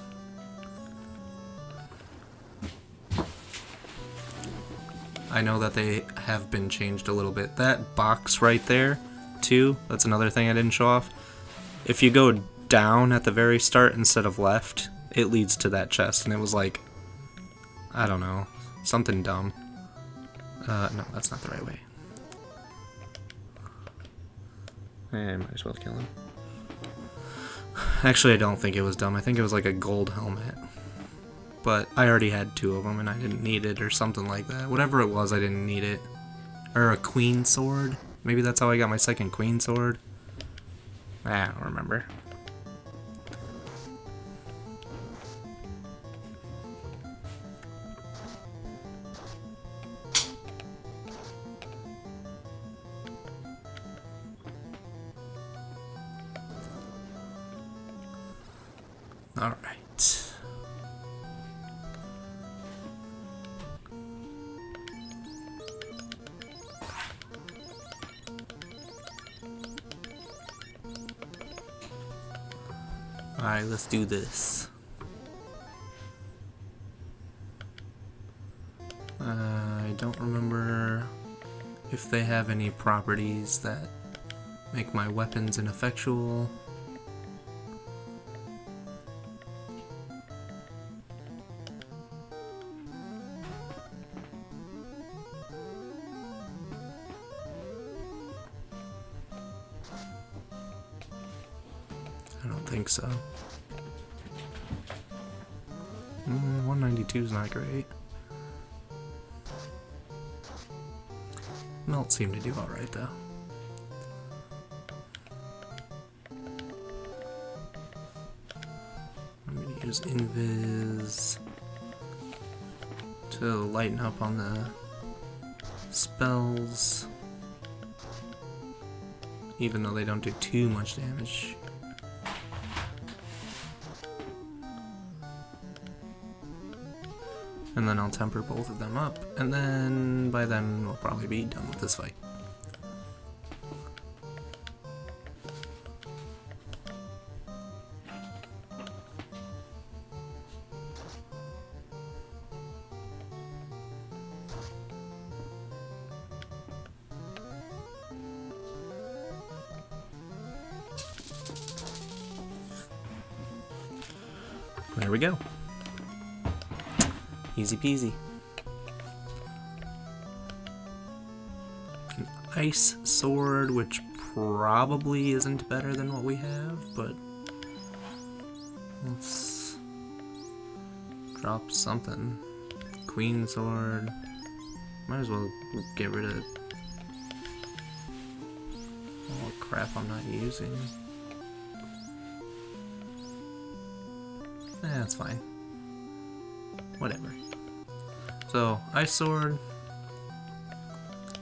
I know that they have been changed a little bit. That box right there, too, that's another thing I didn't show off. If you go down at the very start instead of left, it leads to that chest, and it was like, I don't know, something dumb. No, that's not the right way. I might as well kill him. Actually, I don't think it was dumb. I think it was like a gold helmet. But I already had 2 of them and I didn't need it or something like that. Whatever it was, I didn't need it. Or a queen sword. Maybe that's how I got my second queen sword. I don't remember. All right. Alright, let's do this. I don't remember if they have any properties that make my weapons ineffectual. I don't think so. 192 is not great. Melt seemed to do alright though. I'm gonna use Invis to lighten up on the spells, even though they don't do too much damage. And then I'll temper both of them up, and then by then we'll probably be done with this fight. There we go. Easy peasy. An ice sword, which probably isn't better than what we have, but let's drop something. Queen sword. Might as well get rid of all the crap I'm not using. That's fine. Whatever. So, ice sword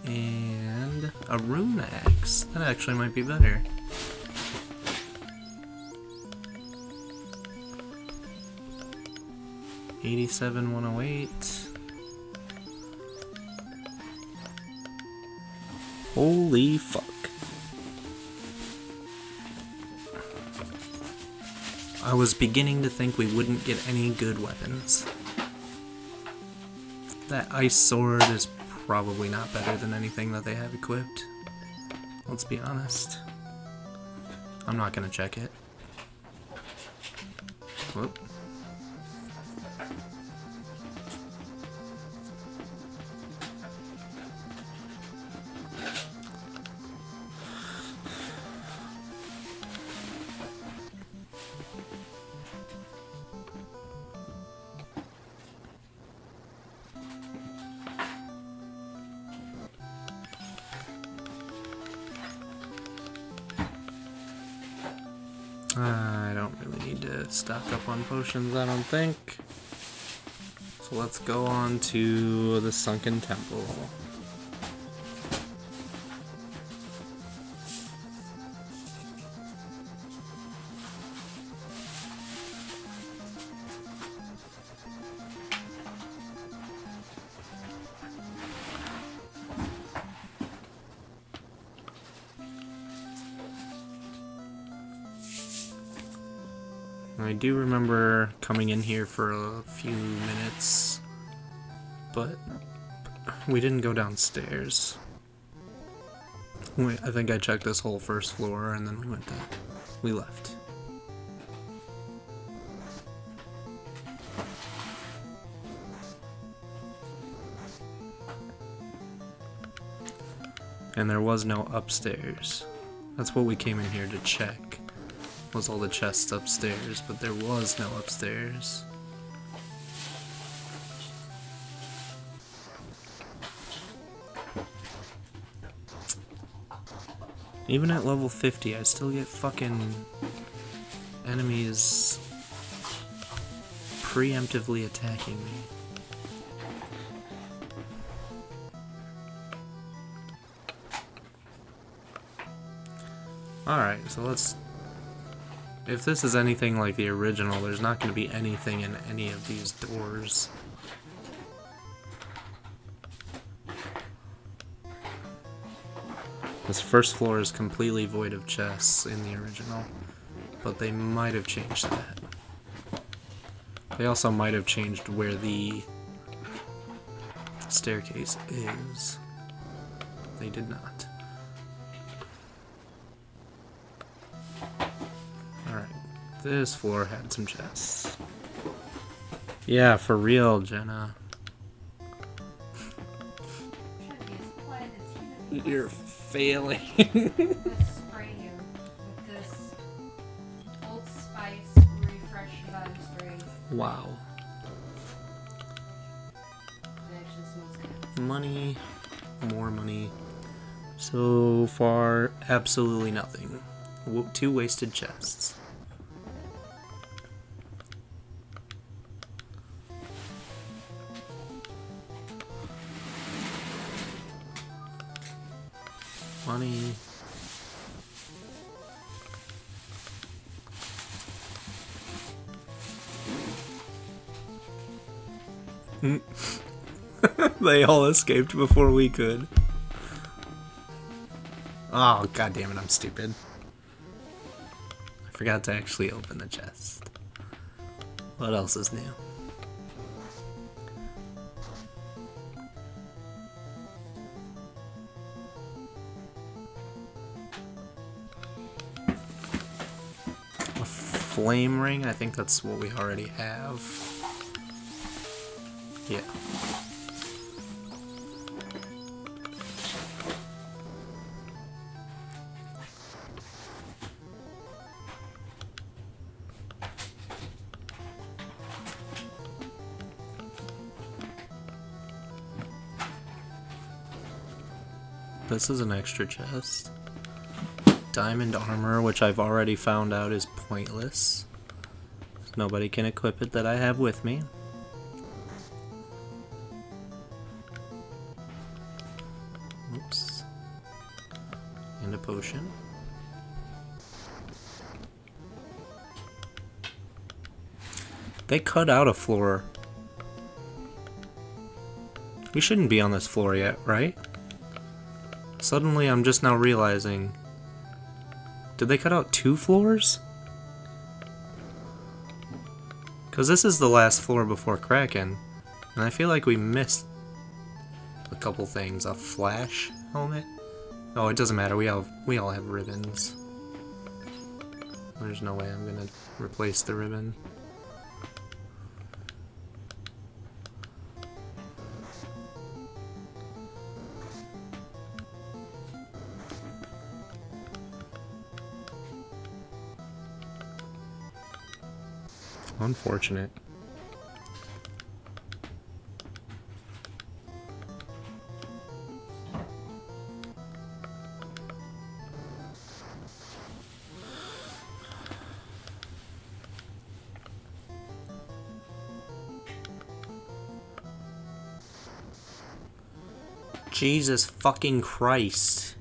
and a rune axe. That actually might be better. $87,108. Holy fuck. I was beginning to think we wouldn't get any good weapons. That ice sword is probably not better than anything that they have equipped. Let's be honest. I'm not gonna check it. Whoop. I don't really need to stock up on potions, I don't think. So let's go on to the Sunken Temple. I do remember coming in here for a few minutes, but we didn't go downstairs. I think I checked this whole first floor and then we left. And there was no upstairs. That's what we came in here to check, was all the chests upstairs, but there was no upstairs. Even at level 50, I still get fucking enemies preemptively attacking me. Alright, so let's... If this is anything like the original, there's not going to be anything in any of these doors. This first floor is completely void of chests in the original, but they might have changed that. They also might have changed where the staircase is. They did not. Alright, this floor had some chests. Yeah, for real, Jenna. You're failing. Let's spray you with this Old Spice Refresh Body Spray. Wow. It actually smells good. Money. More money. So far, absolutely nothing. 2 wasted chests. Money. They all escaped before we could. Oh, god damn it, I'm stupid. I forgot to actually open the chest. What else is new? A flame ring? I think that's what we already have. Yeah. This is an extra chest. Diamond armor, which I've already found out is pointless. Nobody can equip it that I have with me. Oops. And a potion. They cut out a floor. We shouldn't be on this floor yet, right? Suddenly I'm just now realizing... Did they cut out 2 floors? Because this is the last floor before Kraken. And I feel like we missed a couple things. A flash helmet? Oh, it doesn't matter. We all have ribbons. There's no way I'm gonna replace the ribbon. Unfortunate. Jesus fucking Christ.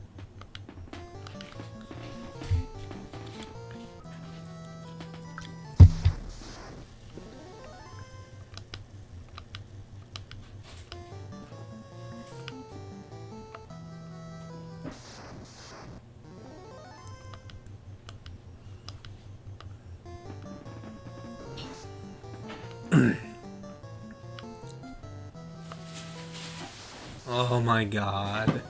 Oh my god.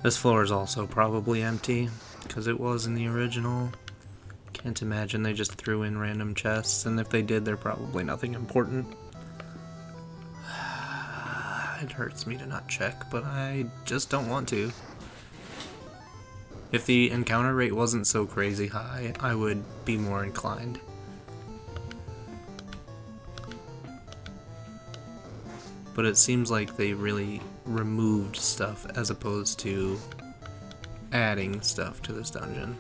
This floor is also probably empty, because it was in the original. Can't imagine they just threw in random chests, and if they did, they're probably nothing important. It hurts me to not check, but I just don't want to. If the encounter rate wasn't so crazy high, I would be more inclined. But it seems like they really removed stuff as opposed to adding stuff to this dungeon.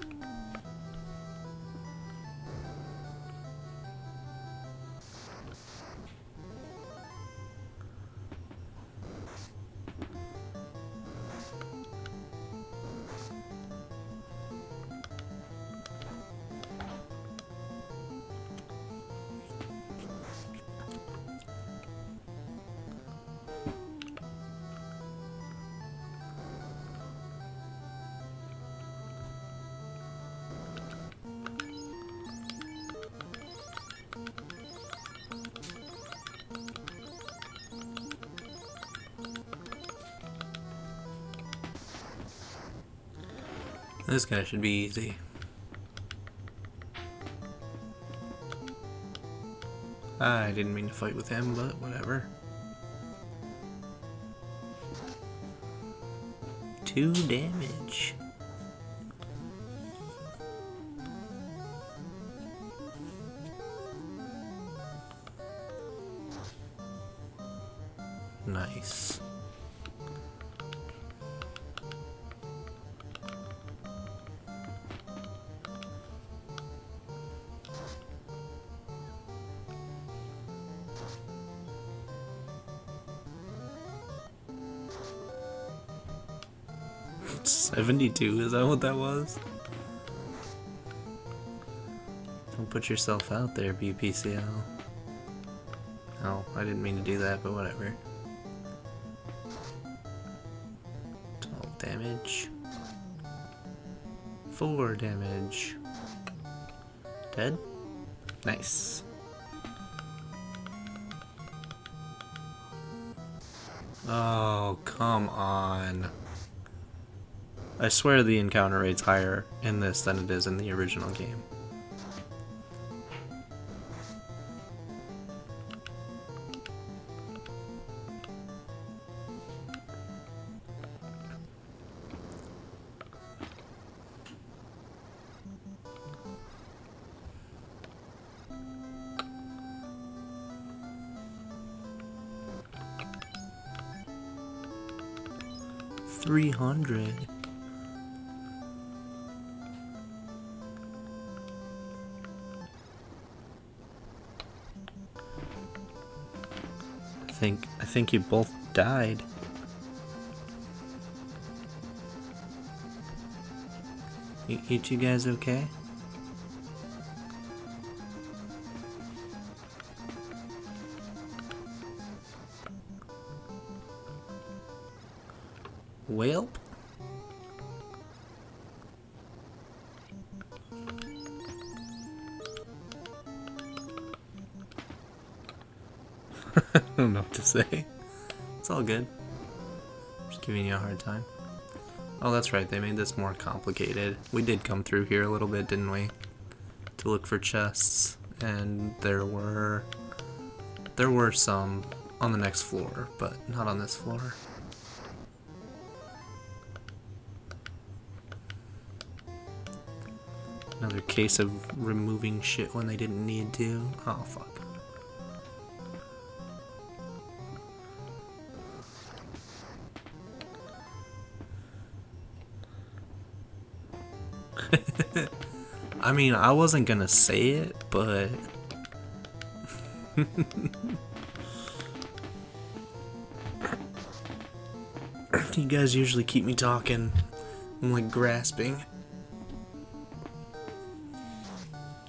This guy should be easy. I didn't mean to fight with him, but whatever. 2 damage. Nice. $72, is that what that was? Don't put yourself out there, BPCL. Oh, I didn't mean to do that, but whatever. 12 damage. 4 damage. Dead? Nice. Oh, come on. I swear the encounter rate's higher in this than it is in the original game. $300. I think you both died. You two guys okay? Welp. I don't know what to say. It's all good. Just giving you a hard time. Oh, that's right, they made this more complicated. We did come through here a little bit, didn't we? To look for chests, and there were some on the next floor, but not on this floor. Another case of removing shit when they didn't need to. Oh, fuck. I mean, I wasn't gonna say it, but... You guys usually keep me talking. I'm like grasping.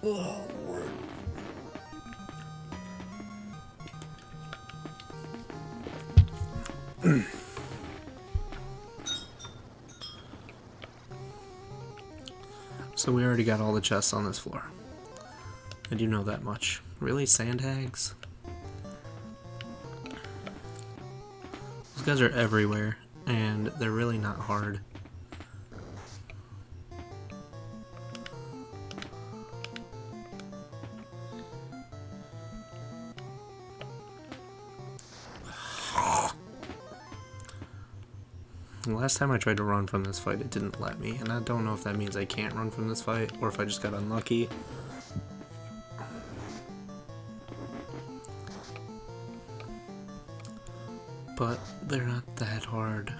Oh, Lord. So we already got all the chests on this floor. I do know that much. Really? Sand hags? Those guys are everywhere, and they're really not hard. The last time I tried to run from this fight, it didn't let me, and I don't know if that means I can't run from this fight, or if I just got unlucky. But they're not that hard.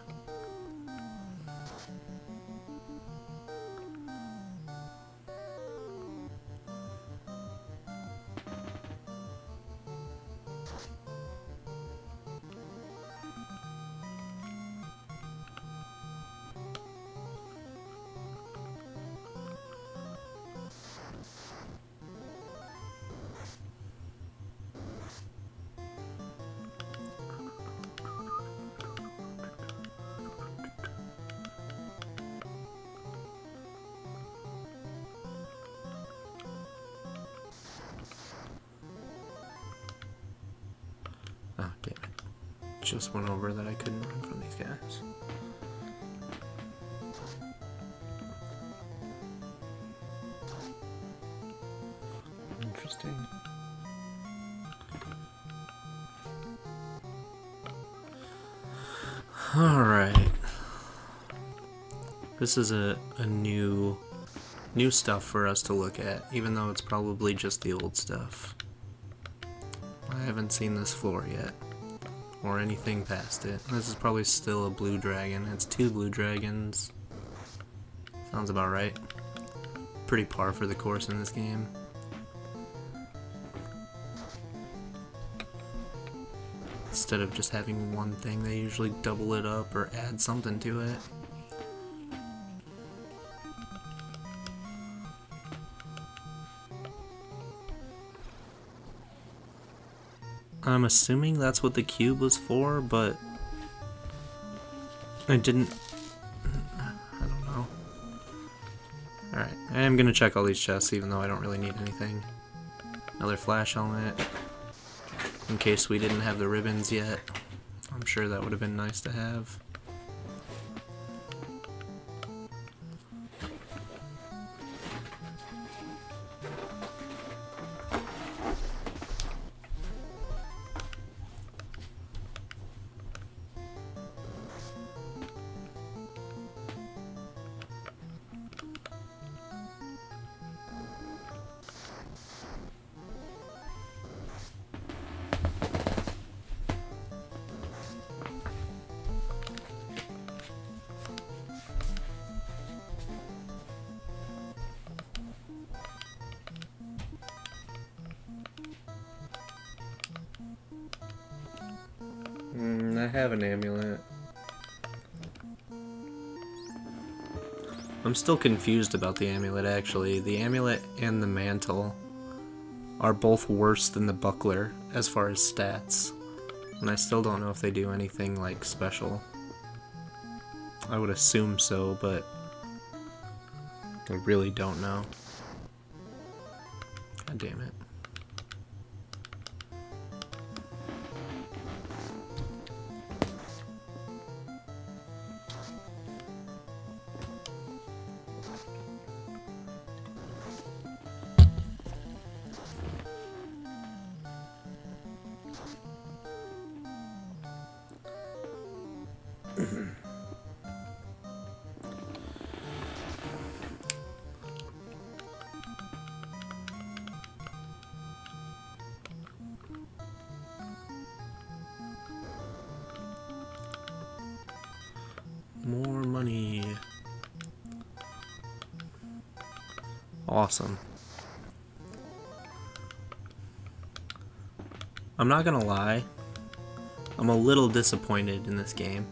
Oh, damn it. Just went over that I couldn't run from these guys. Interesting. Alright. This is a new stuff for us to look at, even though it's probably just the old stuff. I haven't seen this floor yet, or anything past it. This is probably still a blue dragon. It's 2 blue dragons. Sounds about right. Pretty par for the course in this game. Instead of just having one thing, they usually double it up or add something to it. I'm assuming that's what the cube was for, but I don't know. Alright, I am gonna check all these chests even though I don't really need anything. Another flash helmet, in case we didn't have the ribbons yet. I'm sure that would have been nice to have. I have an amulet. I'm still confused about the amulet, actually. The amulet and the mantle are both worse than the buckler as far as stats. And I still don't know if they do anything, like, special. I would assume so, but I really don't know. God damn it. More money. Awesome. I'm not gonna lie, I'm a little disappointed in this game.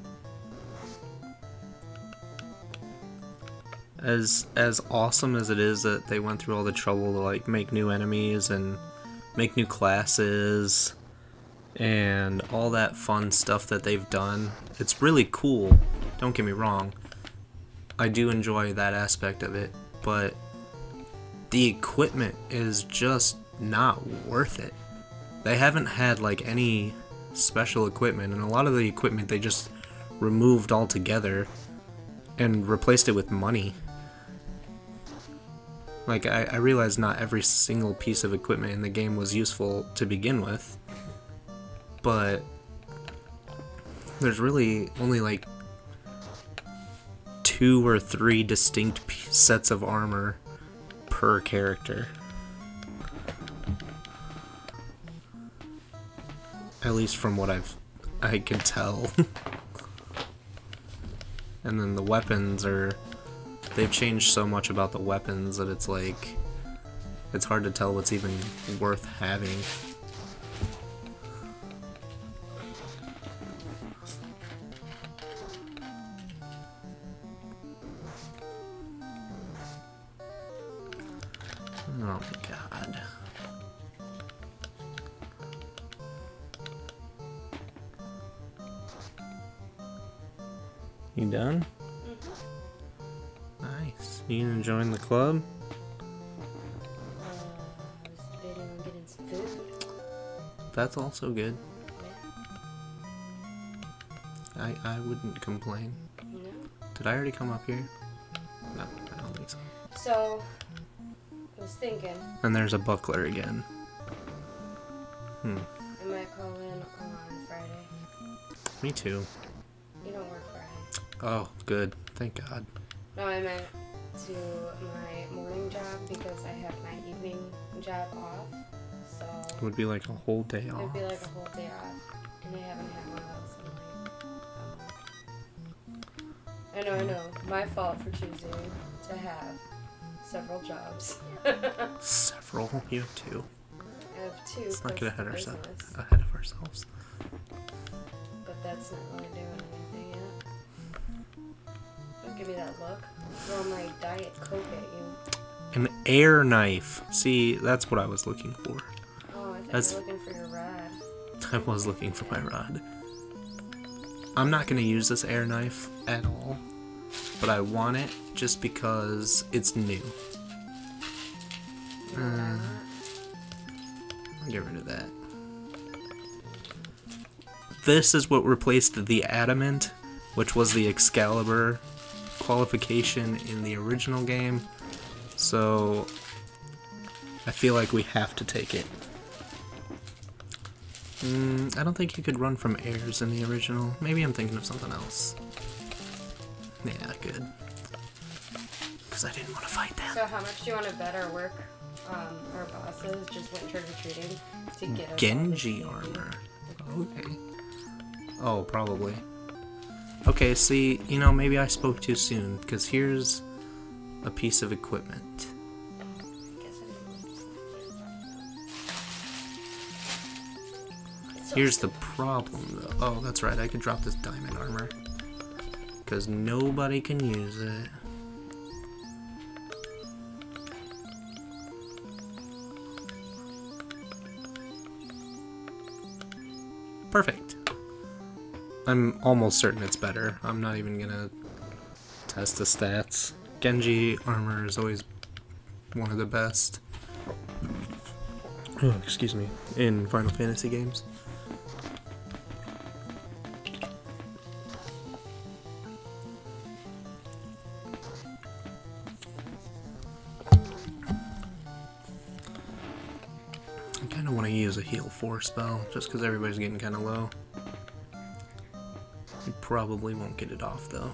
as awesome as it is that they went through all the trouble to like make new enemies and make new classes and all that fun stuff that they've done, it's really cool. Don't get me wrong. I do enjoy that aspect of it, but the equipment is just not worth it. They haven't had like any special equipment, and a lot of the equipment they just removed altogether and replaced it with money. Like, I realize not every single piece of equipment in the game was useful to begin with, but there's really only like 2 or 3 distinct sets of armor per character. At least from what I can tell. And then the weapons are... They've changed so much about the weapons that it's like... It's hard to tell what's even worth having. Oh my god. You done? Nice. You gonna join the club? I was debating on getting some food. That's also good. I wouldn't complain. No? Did I already come up here? No, I don't think so. So, I was thinking And there's a buckler again. I might call in on Friday. Me too. You don't work Friday. Oh, good. Thank God. No, I meant to my morning job because I have my evening job off. So It would be like a whole day it'd off. be like a whole day off, and I haven't had one of those in like. I know. My fault for choosing to have several jobs. Several? You have 2. I have 2. Let's not get plus ahead the of business, ourselves. but that's not really doing anything yet. Don't give me that look. Throw my Diet Coke at you. An air knife. See, that's what I was looking for. Oh, I thought That's- you were looking for your rod. I was looking for my rod. I'm not going to use this air knife at all, but I want it just because it's new. You know what I want? I'll get rid of that. This is what replaced the adamant, which was the Excalibur qualification in the original game. So I feel like we have to take it. I don't think you could run from airs in the original. Maybe I'm thinking of something else. Yeah, good. Because I didn't want to fight them. So how much do you want to bet our work, our bosses just went trick-or-treating to get us all Genji this armor. Okay. Oh, probably. Okay, see, you know, maybe I spoke too soon, because here's a piece of equipment. I guess I didn't. Here's the problem, though. Oh, that's right, I could drop this diamond armor. Because nobody can use it. Perfect. I'm almost certain it's better. I'm not even gonna test the stats. Genji armor is always one of the best. Oh, excuse me. In Final Fantasy games. I kind of want to use a heal 4 spell, just because everybody's getting kind of low. You probably won't get it off, though.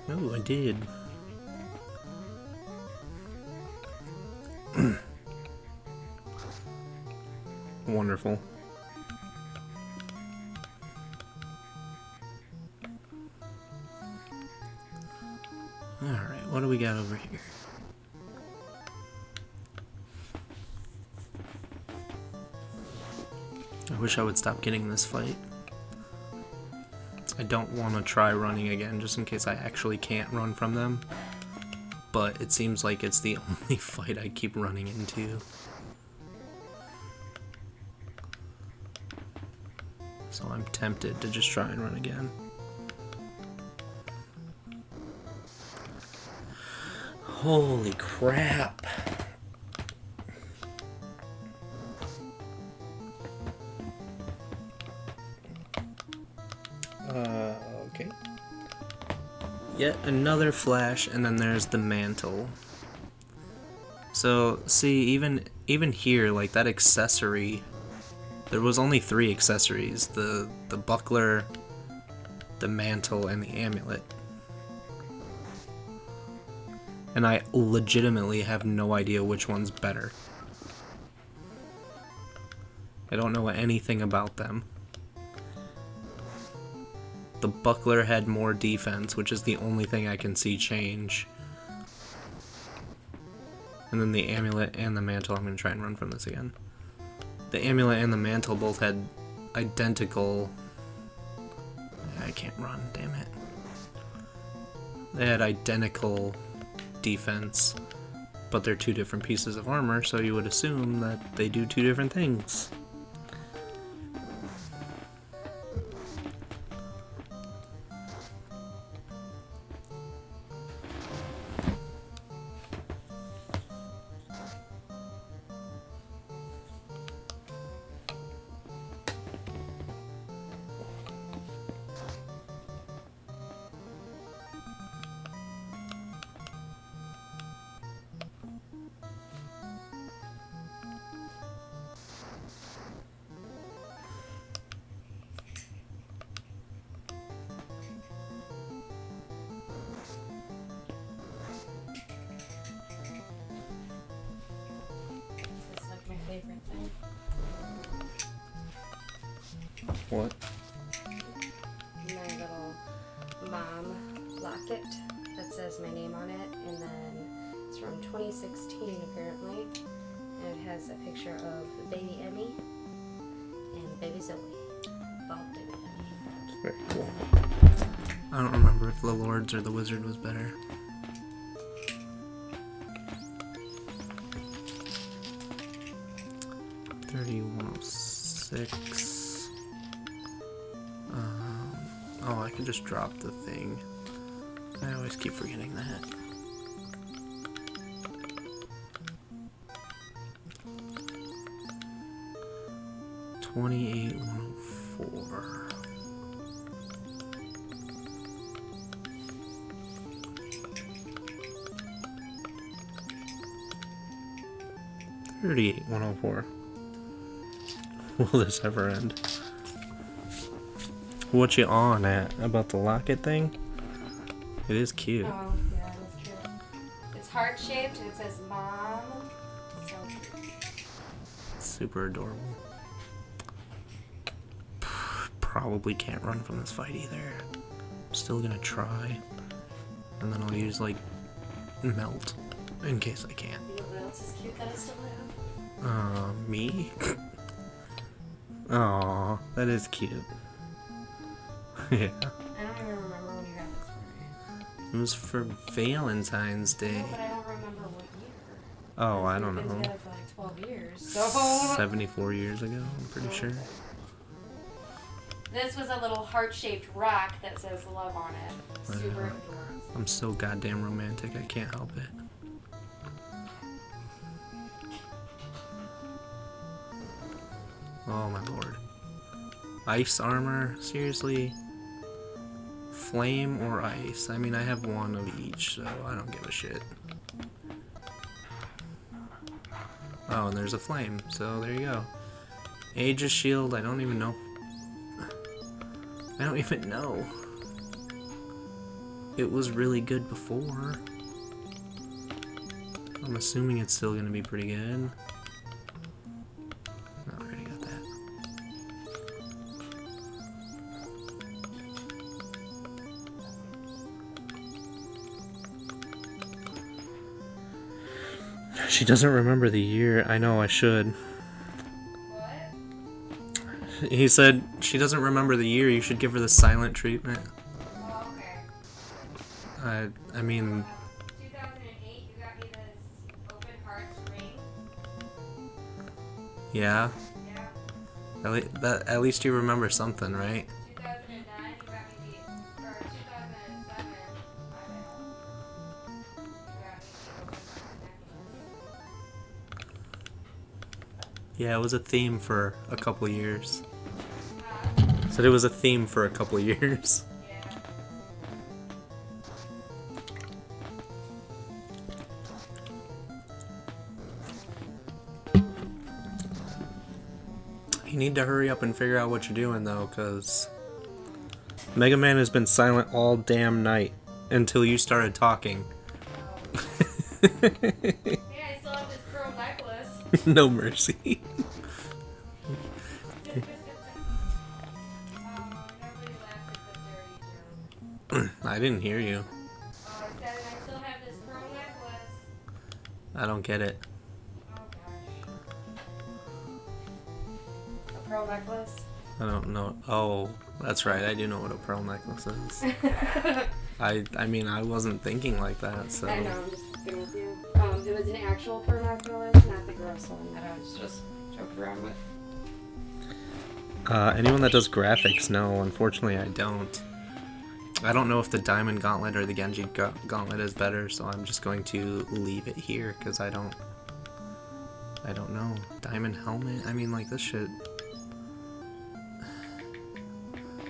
Oh, I did. Wonderful. Alright, what do we got over here? I wish I would stop getting this fight. I don't want to try running again, just in case I actually can't run from them. But it seems like it's the only fight I keep running into. So I'm tempted to just try and run again. Holy crap! Okay. Yet another flash, and then there's the mantle. So, see, even here, like, that accessory, there was only 3 accessories. The buckler, the mantle, and the amulet. And I legitimately have no idea which one's better. I don't know anything about them. The buckler had more defense, which is the only thing I can see change. And then the amulet and the mantle, I'm going to try and run from this again. The amulet and the mantle both had identical... I can't run, damn it. They had identical defense, but they're 2 different pieces of armor, so you would assume that they do 2 different things. Favorite thing. What? My little mom locket that says my name on it, and then it's from 2016 apparently, and it has a picture of baby Emmy and baby Zoe. Bald baby Emmy. It's very cool. I don't remember if the Lords or the Wizard was better. $31.06. Oh, I can just drop the thing. I always keep forgetting that. $28.104. $38.104. Will this ever end? What you on at about the locket thing? It is cute. Oh, yeah, that's cute. It's heart-shaped and it says Mom. So cute. Super adorable. Probably can't run from this fight either. I'm still gonna try. And then I'll use, like, melt in case I can. You know what else is cute that I still have? Me? Aw, that is cute. Yeah. I don't even remember when you got this for me. It was for Valentine's Day. No, but I don't remember what year. Oh, I don't We've been know. together for like 12 years. So 74 years ago, I'm pretty sure. this was a little heart-shaped rock that says love on it. Super adorable. I'm so goddamn romantic, I can't help it. Oh my lord. Ice armor? Seriously? Flame or ice? I mean, I have one of each, so I don't give a shit. Oh, and there's a flame, so there you go. Aegis shield, I don't even know. I don't even know. It was really good before. I'm assuming it's still gonna be pretty good. I already got that. She doesn't remember the year. I know I should. What? He said she doesn't remember the year. You should give her the silent treatment. Oh, okay. I mean, 2008, you got me this open hearts ring. yeah. Yeah. At least you remember something, right? 2009, you got me the, or 2007, my bad. You got me the open hearts necklace. Yeah, it was a theme for a couple years. Huh? Said it was a theme for a couple years. Yeah. You need to hurry up and figure out what you're doing, though, because Mega Man has been silent all damn night until you started talking. Yeah, I still have this pearl necklace. No mercy. I didn't hear you. Oh, I said I still have this pearl necklace. I don't get it. Oh gosh. A pearl necklace? I don't know. Oh, that's right. I do know what a pearl necklace is. I mean, I wasn't thinking like that, so. I know, I'm just fucking with you. It was an actual pearl necklace, not the gross one that I was just joking around with. Anyone that does graphics, no. Unfortunately, I don't. I don't know if the Diamond Gauntlet or the Genji Gauntlet is better, so I'm just going to leave it here, because I don't know. Diamond Helmet? I mean, like, this shit...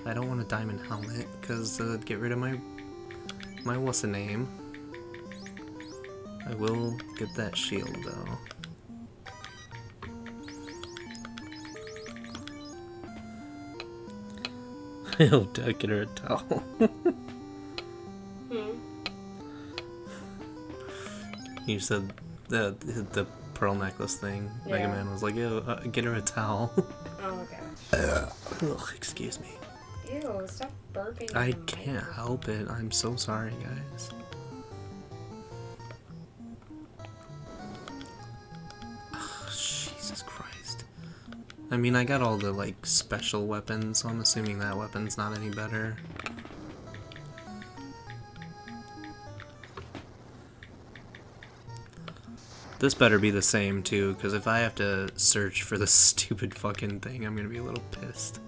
I don't want a Diamond Helmet, because get rid of my what's-a-name. I will get that shield, though. I'll get her a towel. You said the pearl necklace thing. Yeah. Mega Man was like, "Ew, get her a towel." Oh gosh. Ugh, excuse me. Ew, stop burping. I in the can't help it. I'm so sorry, guys. Ugh, Jesus Christ. I mean, I got all the, like, special weapons, so I'm assuming that weapon's not any better. This better be the same, too, because if I have to search for this stupid fucking thing, I'm gonna be a little pissed.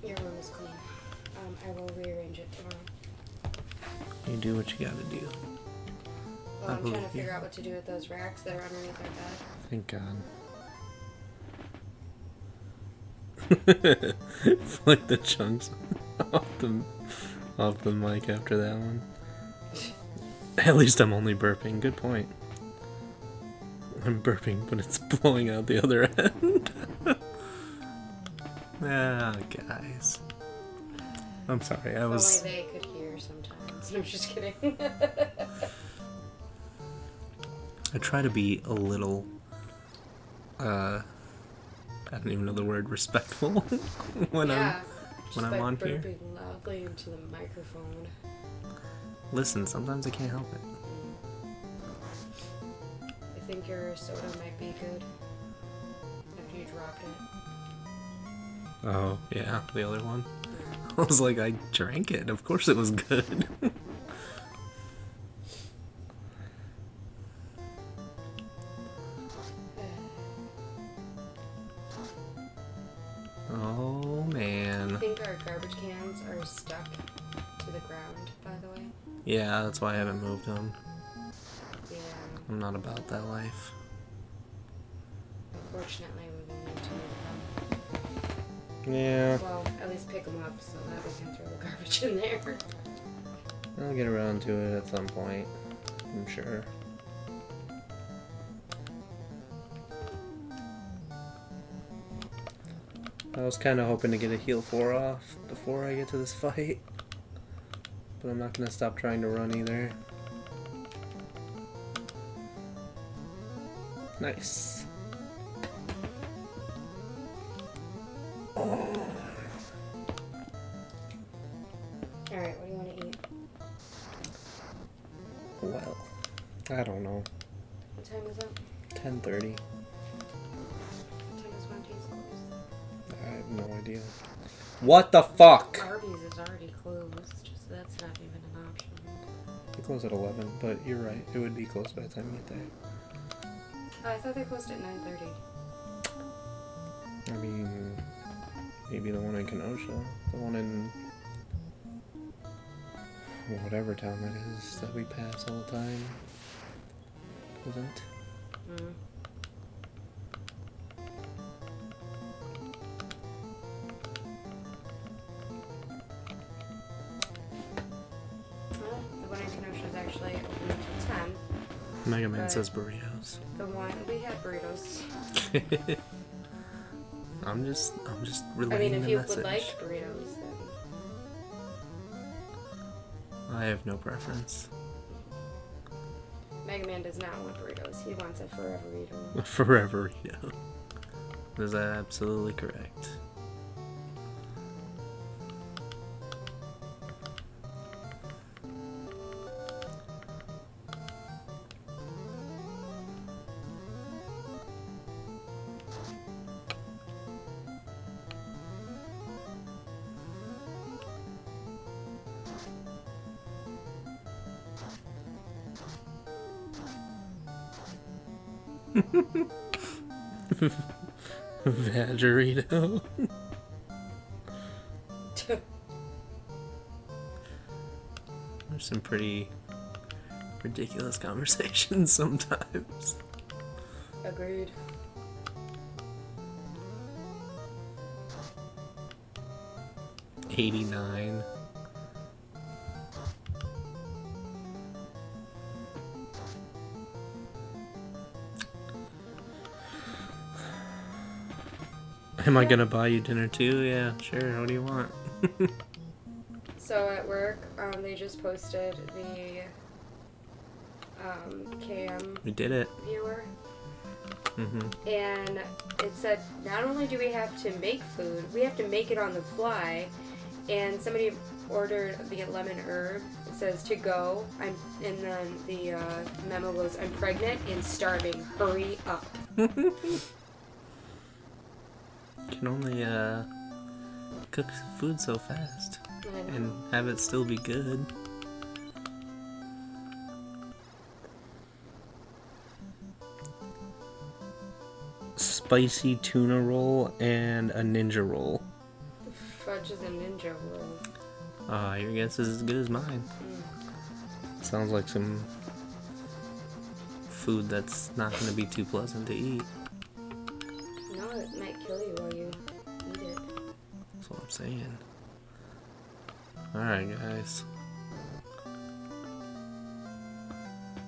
Your room is clean. I will rearrange it tomorrow. You do what you gotta do. Well, I'm trying to figure out what to do with those racks that are underneath our bed. Thank God. Flick the chunks off the mic after that one. At least I'm only burping. Good point. I'm burping, but it's blowing out the other end. Ah, guys. I'm sorry. I was. Only they could hear sometimes. I'm just kidding. I try to be a little. I don't even know the word respectful when I'm on here. Burping loudly into the microphone. Listen, sometimes I can't help it. I think your soda might be good after you dropped it. Oh, yeah, the other one. I was like, I drank it. Of course it was good. Oh, man. I think our garbage cans are stuck to the ground, by the way. Yeah, that's why I haven't moved them. Yeah. I'm not about that life. Unfortunately, we will need to move them. Yeah. Well, at least pick them up so that we can throw the garbage in there. I'll get around to it at some point, I'm sure. I was kind of hoping to get a heal 4 off before I get to this fight. But I'm not going to stop trying to run either. Nice. Well, I don't know. What time is it? 10:30. What time is Monty's closed? I have no idea. What the fuck? Arby's is already closed, so that's not even an option. They close at 11, but you're right. It would be closed by the time you get there. Oh, I thought they closed at 9:30. I mean, maybe the one in Kenosha. The one in whatever town that is that we pass all the time. Doesn't. Mm. Well, the one in Kenosha is actually open until 10. Mega Man But says burritos. The one we had burritos. I'm just I relaying mean, if the you message. would like burritos, then I have no preference. Mega Man does not want burritos. He wants a forever burrito. Forever, Is that absolutely correct? Vaggerito. There's some pretty ridiculous conversations sometimes. Agreed. '89. Am I gonna buy you dinner too? Yeah, sure. What do you want? So at work, they just posted the KM We did it. viewer, Mm-hmm. and it said not only do we have to make food, we have to make it on the fly. And somebody ordered the lemon herb. It says to go. And then the memo goes, "I'm pregnant and starving. Hurry up." Can only cook food so fast and have it still be good. Spicy tuna roll and a ninja roll. The fudge is a ninja roll. Your guess is as good as mine. Sounds like some food that's not going to be too pleasant to eat. No, it might kill you while you eat it. That's what I'm saying. Alright, guys.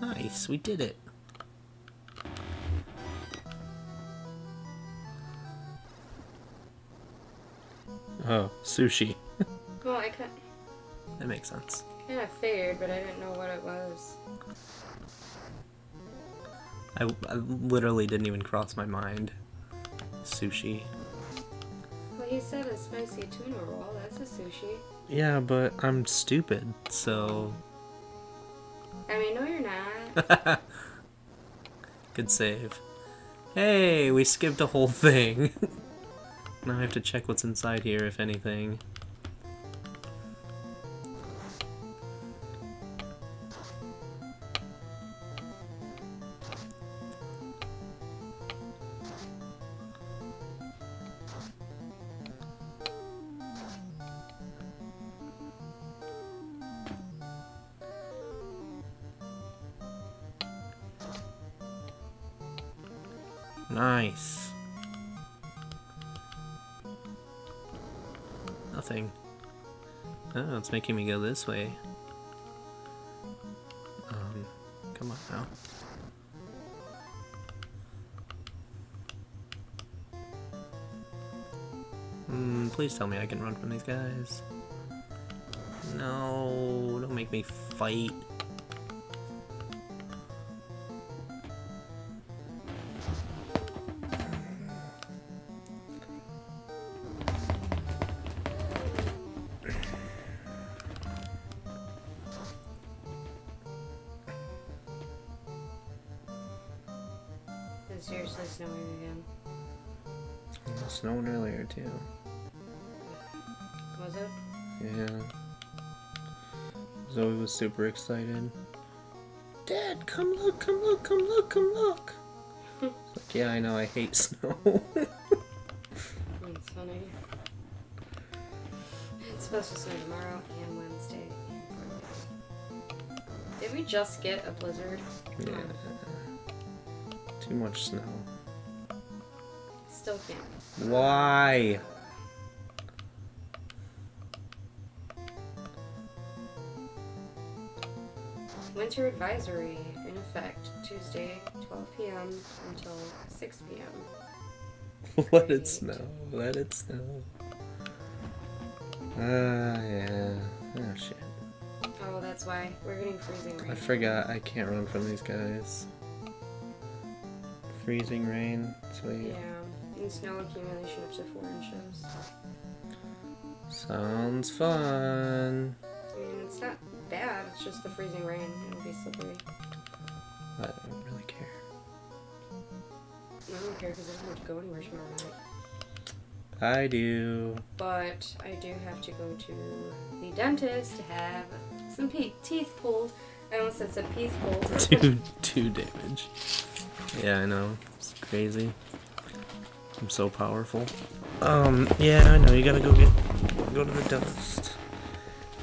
Nice, we did it. Oh, sushi. Well, I kind That makes sense. of figured, but I didn't know what it was. I literally didn't even cross my mind. Sushi. Well, he said a spicy tuna roll. That's a sushi. Yeah, but I'm stupid, so... I mean, no, you're not. Good save. Hey, we skipped a whole thing. Now I have to check what's inside here, if anything. Nice. Nothing. Oh, it's making me go this way. Come on now. Please tell me I can run from these guys. No, don't make me fight. It's seriously snowing again. It was snowing earlier too. Was it? Yeah. Zoe was super excited. Dad, come look, come look, come look, come look. Like, yeah, I know, I hate snow. It's funny. It's supposed to snow tomorrow and Wednesday and Friday. Did we just get a blizzard? Yeah. Too much snow. Still can't. Why? Winter advisory in effect Tuesday, 12 p.m. until 6 p.m. Let it snow. Let it snow. Yeah. Oh, shit. Oh, that's why. We're getting freezing rain. I forgot I can't run from these guys. Freezing rain. Sweet. Yeah, and snow accumulation up to 4 inches. Sounds fun. I mean, it's not bad, it's just the freezing rain. It'll be slippery. I don't really care. I don't care because I don't have to go anywhere tomorrow night. I do. But I do have to go to the dentist to have some teeth pulled. I almost said some teeth pulled. two damage. Yeah, I know. It's crazy. I'm so powerful. Yeah, I know. You gotta go to the dentist.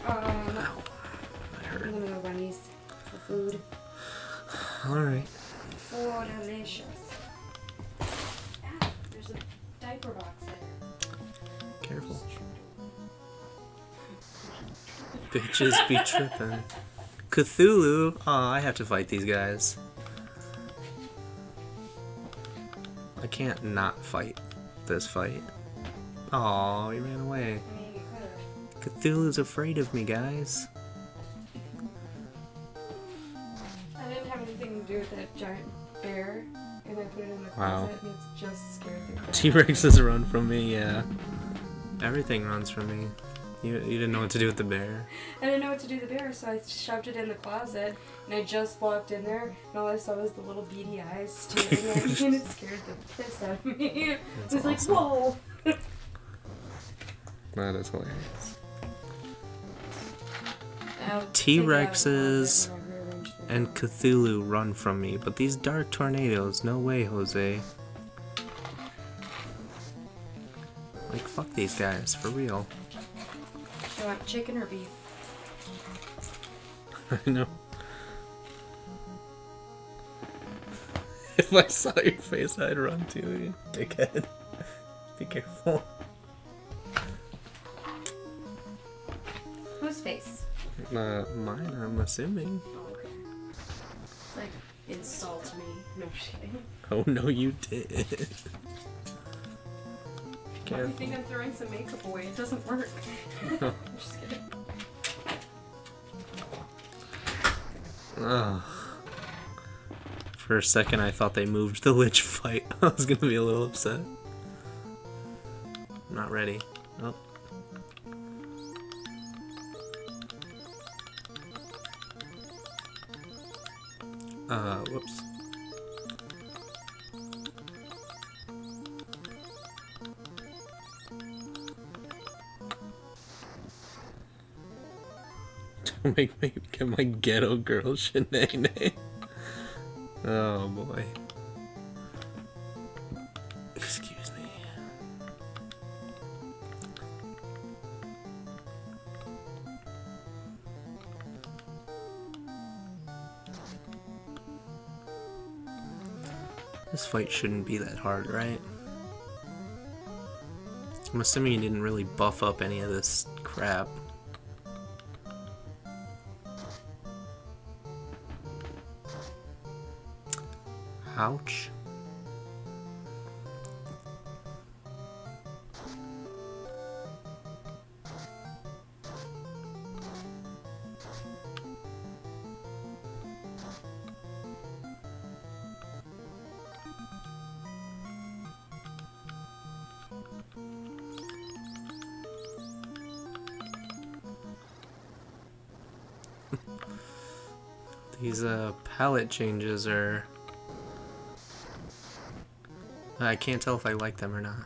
Ow. That hurt. I'm gonna go bunnies for food. Alright. For delicious. Ah, there's a diaper box there. Careful. Bitches be trippin'. Cthulhu! Aw, I have to fight these guys. I can't not fight this fight. Aw, he ran away. I mean, you could've. Cthulhu's afraid of me, guys. I didn't have anything to do with that giant bear, and I put it in the Wow. closet, and it's just scared the crap. T-Rexes run from me, yeah. Everything runs from me. You didn't know what to do with the bear. I didn't know what to do with the bear, so I shoved it in the closet, and I just walked in there, and all I saw was the little beady eyes staring at me, and it scared the piss out of me. That's It was awesome. like, whoa! That is hilarious. I'll T-Rexes take it out of the closet and I'll rearrange it. and Cthulhu run from me, but these dark tornadoes, no way, Jose. Like, fuck these guys, for real. You want chicken or beef? I know. If I saw your face, I'd run to you, dickhead. Be careful. Whose face? Mine, I'm assuming. Oh, okay. It's like, insult me. No, I'm just kidding. Oh, no, you did. Be Why do careful. you think I'm throwing some makeup away? It doesn't work. I'm just kidding. Ugh. For a second, I thought they moved the Lich fight. I was gonna be a little upset. I'm not ready. Oh. Whoops. Don't make me get my ghetto girl Shanae. Oh boy. Excuse me. This fight shouldn't be that hard, right? I'm assuming you didn't really buff up any of this crap. Ouch. These palette changes are I can't tell if I like them or not.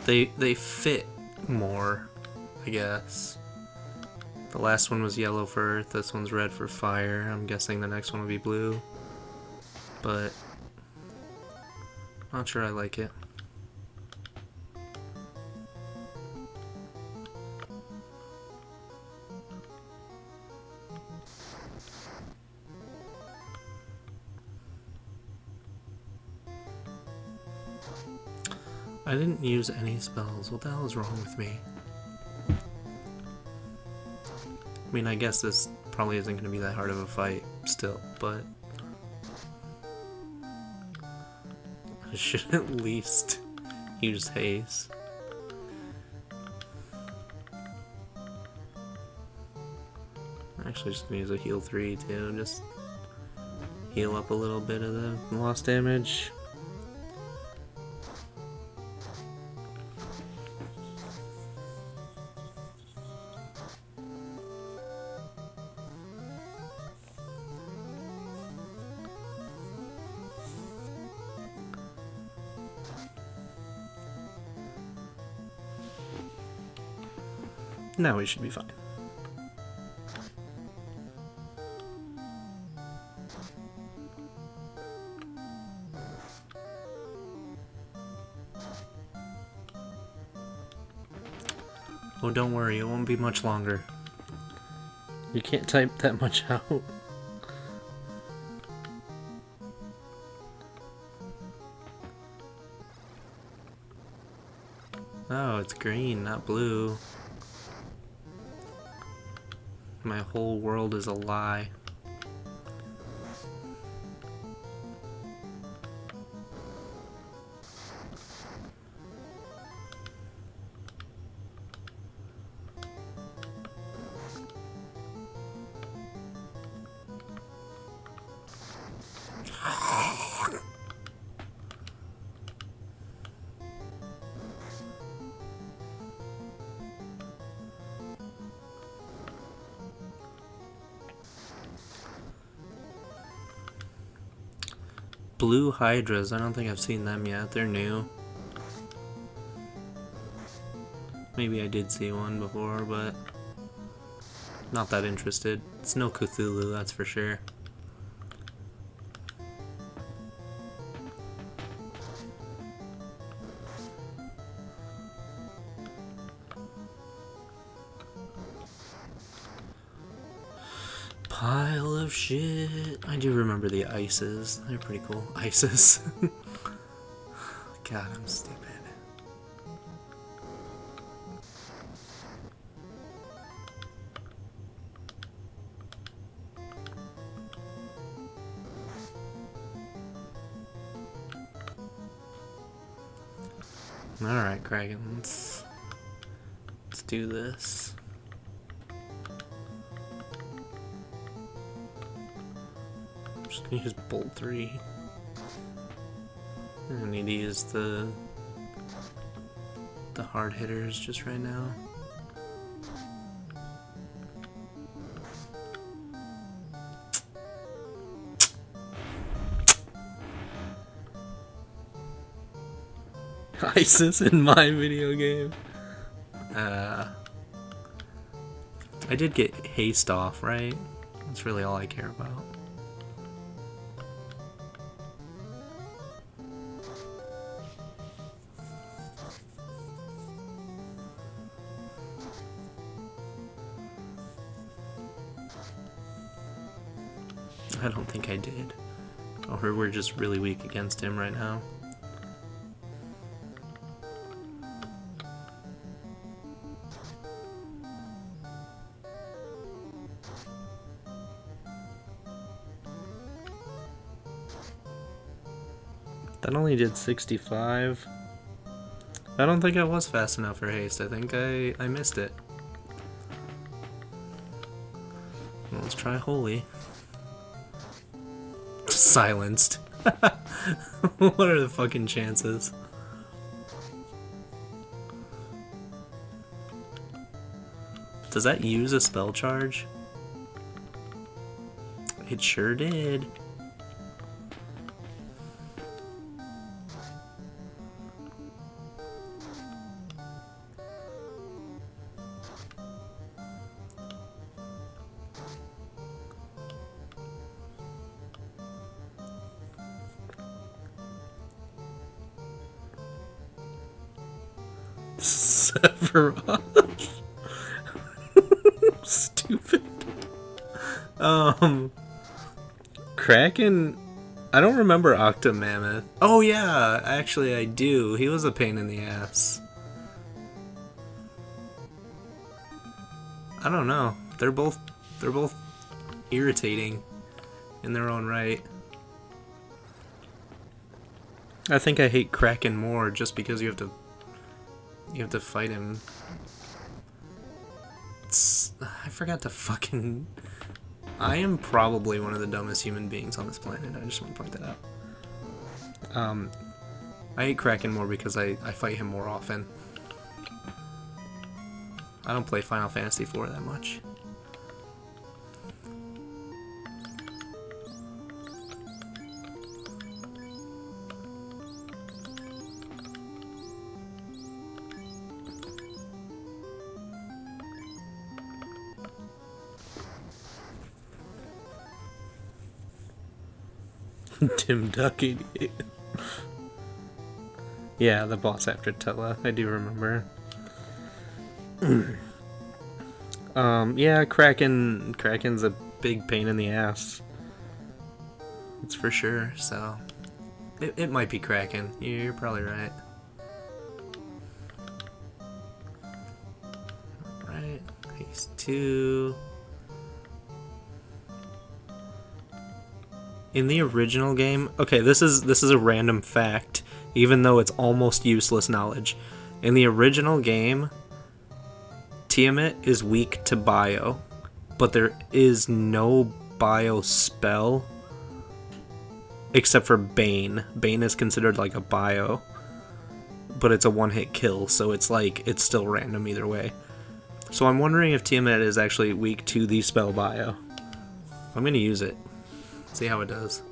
They fit more, I guess. The last one was yellow for earth, this one's red for fire. I'm guessing the next one will be blue. But not sure I like it. I didn't use any spells. What the hell is wrong with me? I mean, I guess this probably isn't going to be that hard of a fight still, but I should at least use haste. I'm actually just going to use a heal 3 too, just heal up a little bit of the lost damage. Now we should be fine. Oh, don't worry, it won't be much longer. You can't type that much out. Oh, it's green, not blue. My whole world is a lie. Blue Hydras, I don't think I've seen them yet. They're new. Maybe I did see one before, but not that interested. It's no Cthulhu, that's for sure. Pile of shit. I do remember the ices. They're pretty cool. Ices. God, I'm stupid. Alright, Kragan, let's do this. I'm just gonna use Bolt 3. I need to use the hard hitters just right now. ISIS in my video game. I did get haste off, right? That's really all I care about. I don't think I did. Or we're just really weak against him right now. That only did 65. I don't think I was fast enough for haste. I think I missed it. Well, let's try holy. Silenced. What are the fucking chances? Does that use a spell charge? It sure did. Sephiroth. Stupid. Kraken. I don't remember Octomammoth. Oh yeah, actually I do. He was a pain in the ass. I don't know. They're both irritating in their own right. I think I hate Kraken more just because you have to fight him. I forgot to fucking... I am probably one of the dumbest human beings on this planet. I just want to point that out. I hate Kraken more because I fight him more often. I don't play Final Fantasy IV that much. Tim Duck 88. Yeah, the boss after Tella. I do remember. Yeah, Kraken's a big pain in the ass. That's for sure, so... It might be Kraken. You're probably right. Alright, phase 2... In the original game... Okay, this is a random fact, even though it's almost useless knowledge. In the original game... Tiamat is weak to bio, but there is no bio spell except for Bane. Bane is considered like a bio, but it's a one-hit kill, so it's like, it's still random either way. So I'm wondering if Tiamat is actually weak to the spell bio. I'm gonna use it, see how it does.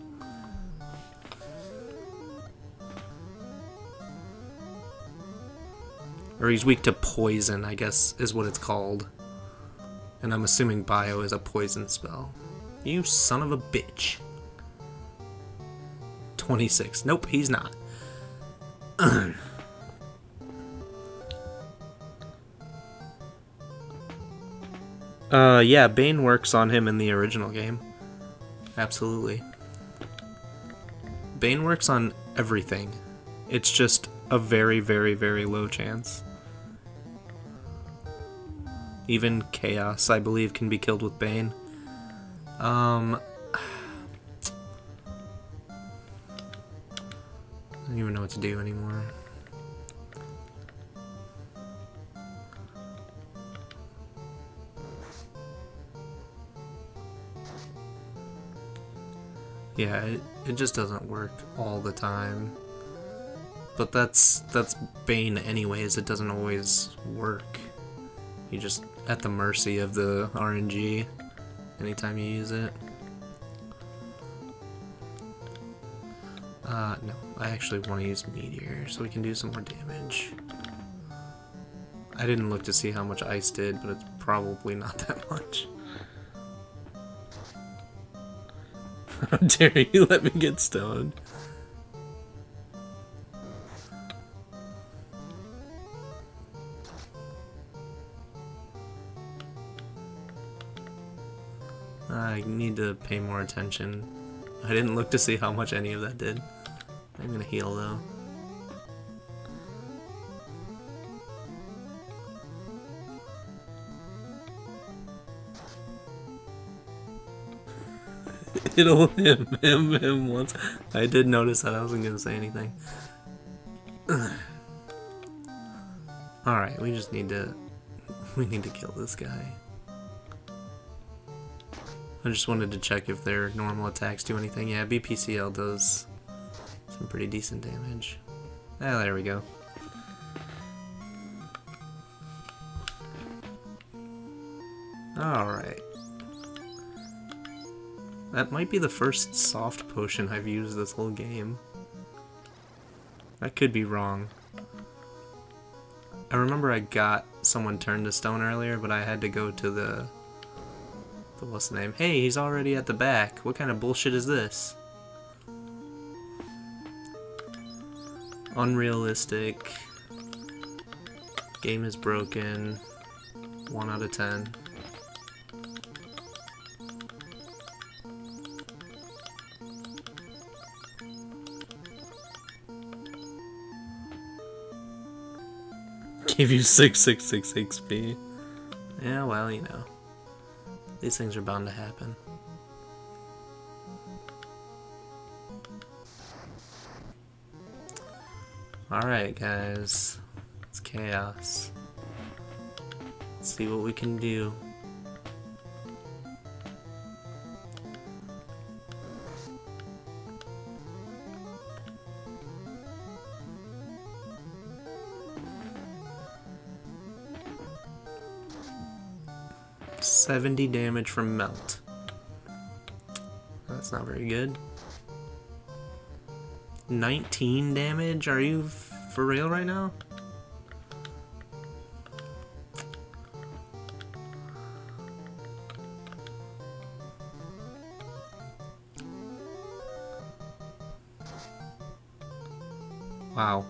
Or he's weak to poison, I guess, is what it's called. And I'm assuming bio is a poison spell. You son of a bitch. 26. Nope, he's not. Yeah, Bane works on him in the original game. Absolutely. Bane works on everything. It's just a very, very, very low chance. Even Chaos, I believe, can be killed with Bane. I don't even know what to do anymore. Yeah, it just doesn't work all the time. But that's Bane anyways, it doesn't always work. You're just at the mercy of the RNG anytime you use it. No, I actually want to use Meteor so we can do some more damage. I didn't look to see how much Ice did, but it's probably not that much. How dare you let me get stoned? I need to pay more attention. I didn't look to see how much any of that did. I'm gonna heal though. It'll him once. I did notice that. I wasn't gonna say anything. Alright, we need to kill this guy. I just wanted to check if their normal attacks do anything. Yeah, BPCL does some pretty decent damage. Ah, there we go. Alright. That might be the first soft potion I've used this whole game. That could be wrong. I remember I got someone turned to stone earlier, but I had to go to the what's the name? Hey, he's already at the back. What kind of bullshit is this? Unrealistic. Game is broken. 1 out of 10. Gave you 666 XP. Yeah, well, you know. These things are bound to happen. Alright, guys. It's chaos. Let's see what we can do. $70 damage from melt. That's not very good. 19 damage? Are you for real right now? Wow.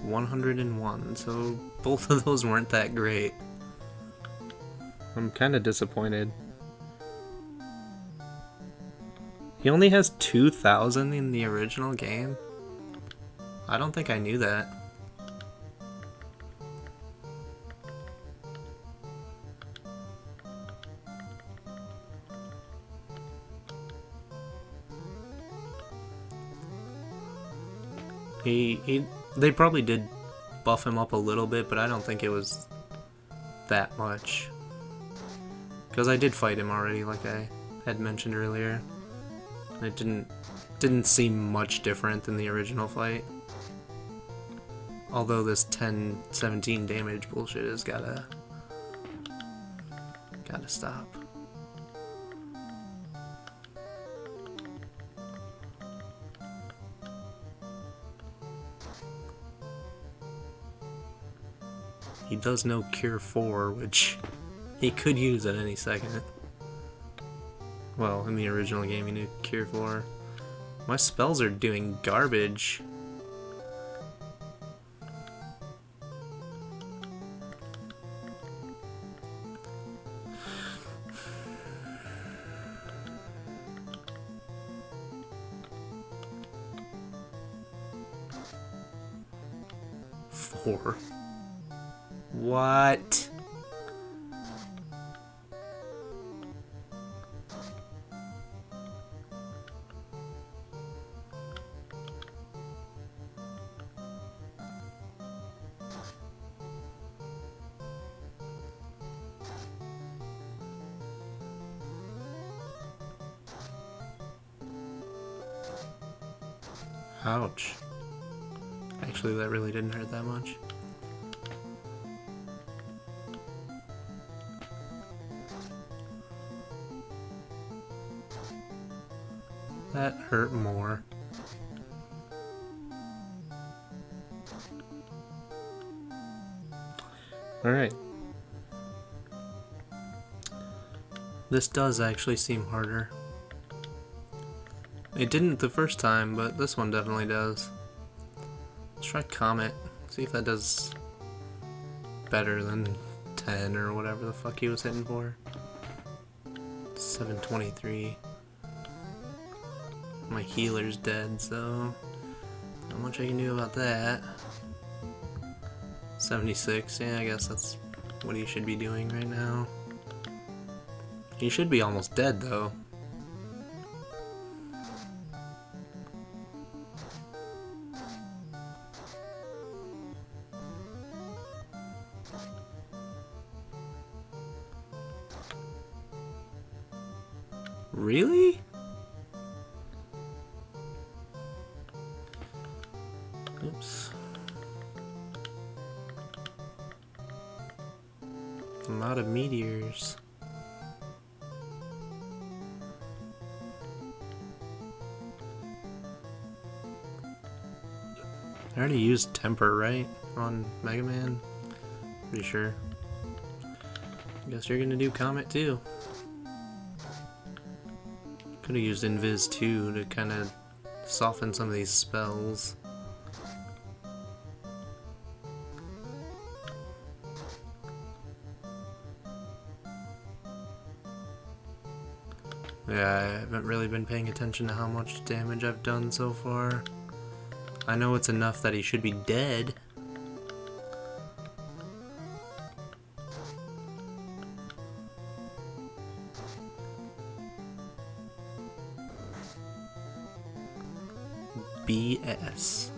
$101, so both of those weren't that great. I'm kind of disappointed. He only has 2,000 in the original game? I don't think I knew that. They probably did buff him up a little bit, but I don't think it was that much. Because I did fight him already, like I had mentioned earlier. It didn't seem much different than the original fight. Although this 10-17 damage bullshit has gotta stop. He does know Cure 4, which he could use at any second. Well, in the original game he knew Cure 4. My spells are doing garbage. Four. What? Ouch. Actually, that really didn't hurt that much. That hurt more. Alright. This does actually seem harder. It didn't the first time, but this one definitely does. Let's try Comet. See if that does better than 10 or whatever the fuck he was hitting for. 723. My healer's dead, so not much I can do about that. 76, yeah, I guess that's what he should be doing right now. He should be almost dead, though. Really? Oops. I'm out of meteors. I already used Temper, right? On Mega Man? Pretty sure. I guess you're gonna do Comet too. Could have used Invis too to kind of soften some of these spells. Yeah, I haven't really been paying attention to how much damage I've done so far. I know it's enough that he should be dead. BS.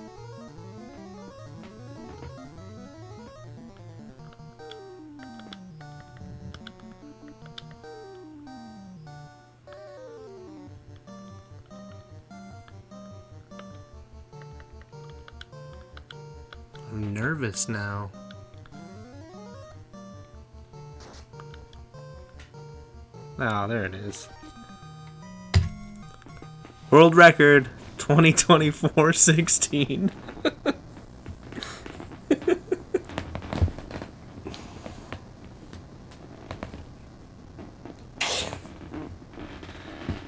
I'm nervous now. Oh, there it is. World record 2024-16.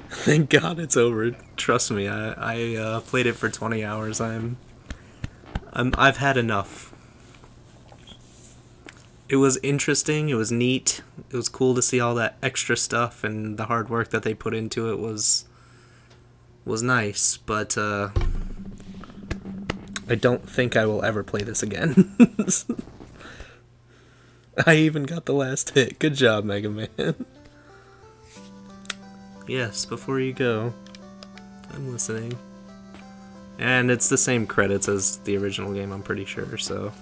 Thank God it's over. Trust me, I played it for 20 hours. I've had enough. It was interesting, it was neat, it was cool to see all that extra stuff, and the hard work that they put into it was nice, but I don't think I will ever play this again. I even got the last hit. Good job, Mega Man. Yes, before you go, I'm listening. And it's the same credits as the original game, I'm pretty sure, so.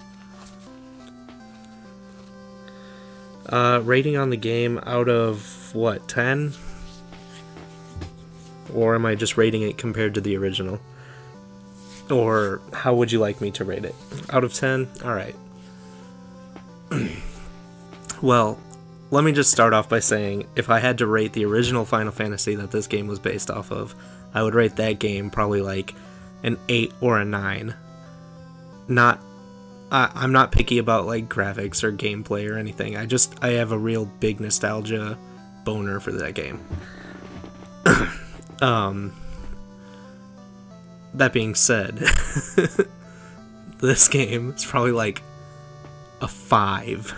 Rating on the game out of, what, 10? Or am I just rating it compared to the original? Or how would you like me to rate it? Out of 10? Alright. Well, let me just start off by saying, if I had to rate the original Final Fantasy that this game was based off of, I would rate that game probably like an 8 or a 9. I'm not picky about like graphics or gameplay or anything. I have a real big nostalgia boner for that game. That being said, this game is probably like a 5.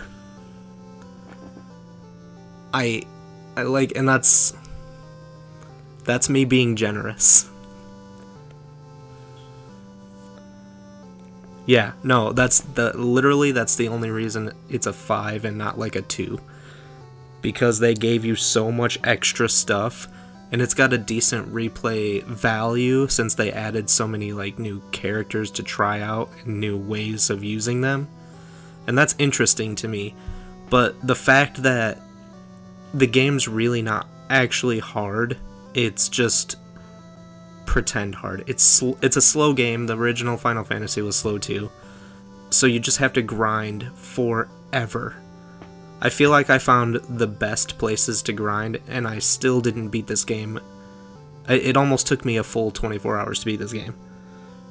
I like, and that's me being generous. Yeah, no, literally that's the only reason it's a 5 and not like a 2. Because they gave you so much extra stuff, and it's got a decent replay value since they added so many like new characters to try out and new ways of using them. And that's interesting to me. But the fact that the game's really not actually hard, it's just pretend hard. It's a slow game. The original Final Fantasy was slow too. So you just have to grind forever. I feel like I found the best places to grind, and I still didn't beat this game. It almost took me a full 24 hours to beat this game.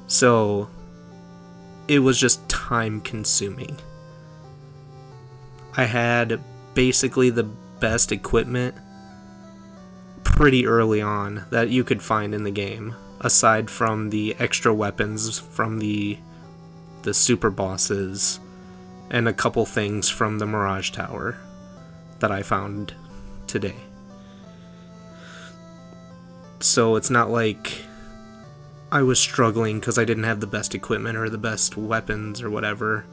So it was just time consuming. I had basically the best equipment pretty early on that you could find in the game, aside from the extra weapons from the super bosses and a couple things from the Mirage Tower that I found today. So it's not like I was struggling because I didn't have the best equipment or the best weapons or whatever.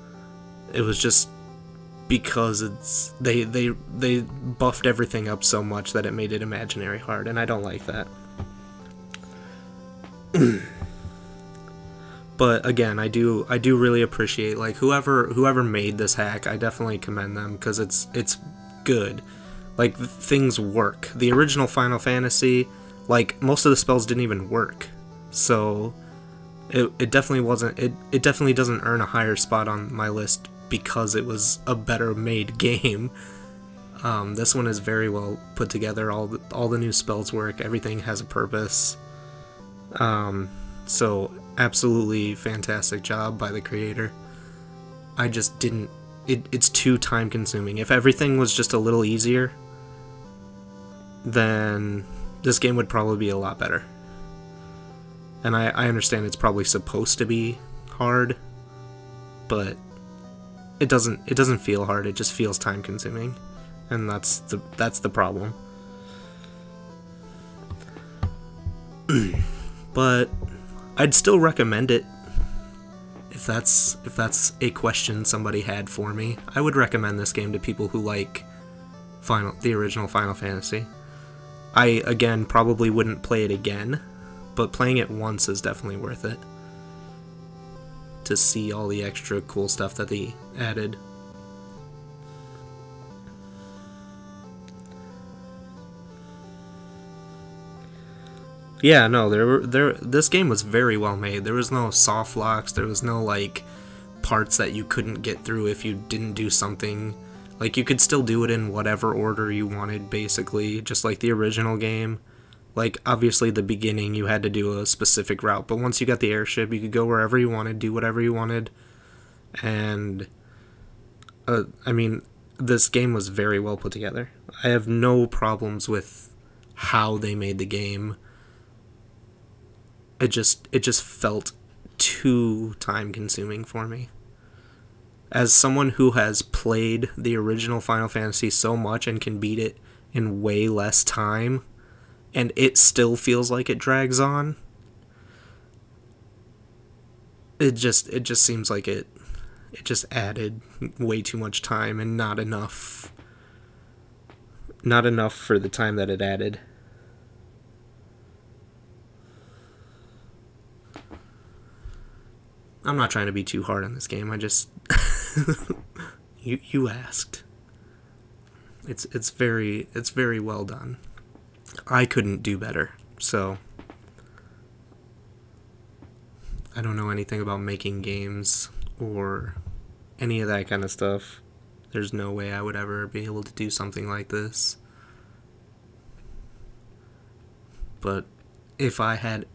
It was just because they buffed everything up so much that it made it imaginary hard, and I don't like that. But again, I do really appreciate like whoever made this hack. I definitely commend them because it's good. Like, things work. The original Final Fantasy, like, most of the spells didn't even work. So it definitely wasn't it definitely doesn't earn a higher spot on my list because it was a better made game. This one is very well put together. All the new spells work. Everything has a purpose. So absolutely fantastic job by the creator. I just didn't. It's too time consuming. If everything was just a little easier, then this game would probably be a lot better. And I understand it's probably supposed to be hard, but it doesn't feel hard. It just feels time consuming, and that's the problem. But I'd still recommend it. If that's a question somebody had for me, I would recommend this game to people who like the original Final Fantasy. I again probably wouldn't play it again, but playing it once is definitely worth it. To see all the extra cool stuff that they added. Yeah, no, this game was very well made. There was no soft locks, there was no like parts that you couldn't get through if you didn't do something. Like you could still do it in whatever order you wanted, basically, just like the original game. Like obviously the beginning you had to do a specific route, but once you got the airship you could go wherever you wanted, do whatever you wanted. And I mean, this game was very well put together. I have no problems with how they made the game. It just felt too time consuming for me. As someone who has played the original Final Fantasy so much and can beat it in way less time, and it still feels like it drags on, it just seems like it just added way too much time and not enough for the time that it added. I'm not trying to be too hard on this game. I just you asked. It's very well done. I couldn't do better. So I don't know anything about making games or any of that kind of stuff. There's no way I would ever be able to do something like this. But if I had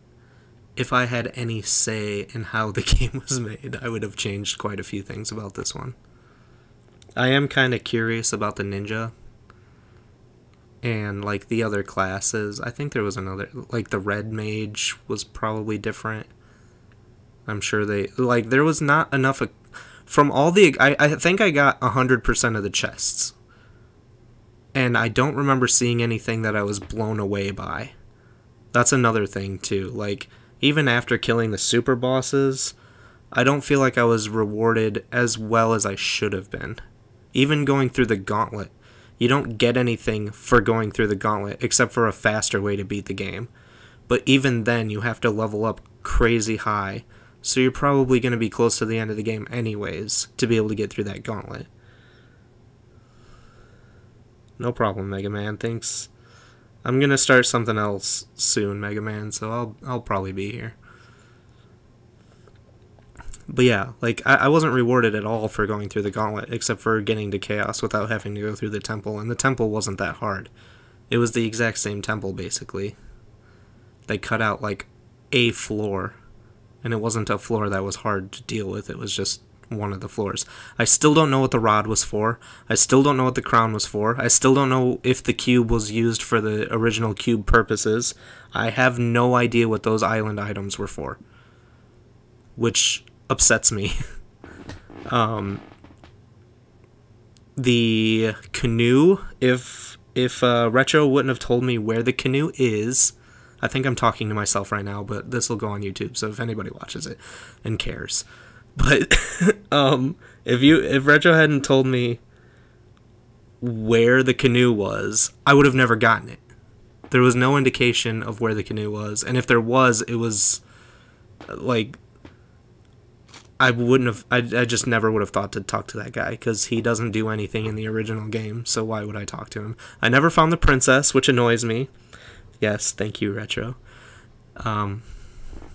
any say in how the game was made, I would have changed quite a few things about this one. I am kind of curious about the ninja and like the other classes. I think there was another, like the red mage was probably different. I'm sure there was not enough from all the, I think I got 100% of the chests. And I don't remember seeing anything that I was blown away by. That's another thing too. Like, even after killing the super bosses, I don't feel like I was rewarded as well as I should have been. Even going through the gauntlet, you don't get anything for going through the gauntlet except for a faster way to beat the game. But even then, you have to level up crazy high, so you're probably going to be close to the end of the game anyways to be able to get through that gauntlet. No problem, Mega Man. Thanks. I'm gonna start something else soon, Mega Man, so I'll probably be here. But yeah, like, I wasn't rewarded at all for going through the gauntlet, except for getting to Chaos without having to go through the temple, and the temple wasn't that hard. It was the exact same temple, basically. They cut out, like, a floor, and it wasn't a floor that was hard to deal with, it was just one of the floors. I still don't know what the rod was for. I still don't know what the crown was for. I still don't know if the cube was used for the original cube purposes. I have no idea what those island items were for, which upsets me. The canoe, if Retro wouldn't have told me where the canoe is, I think I'm talking to myself right now, but this will go on YouTube, so if anybody watches it and cares. But if Retro hadn't told me where the canoe was, I would have never gotten it. There was no indication of where the canoe was, and if there was, it was like I just never would have thought to talk to that guy, because he doesn't do anything in the original game, so why would I talk to him? I never found the princess, which annoys me. Yes, thank you, Retro.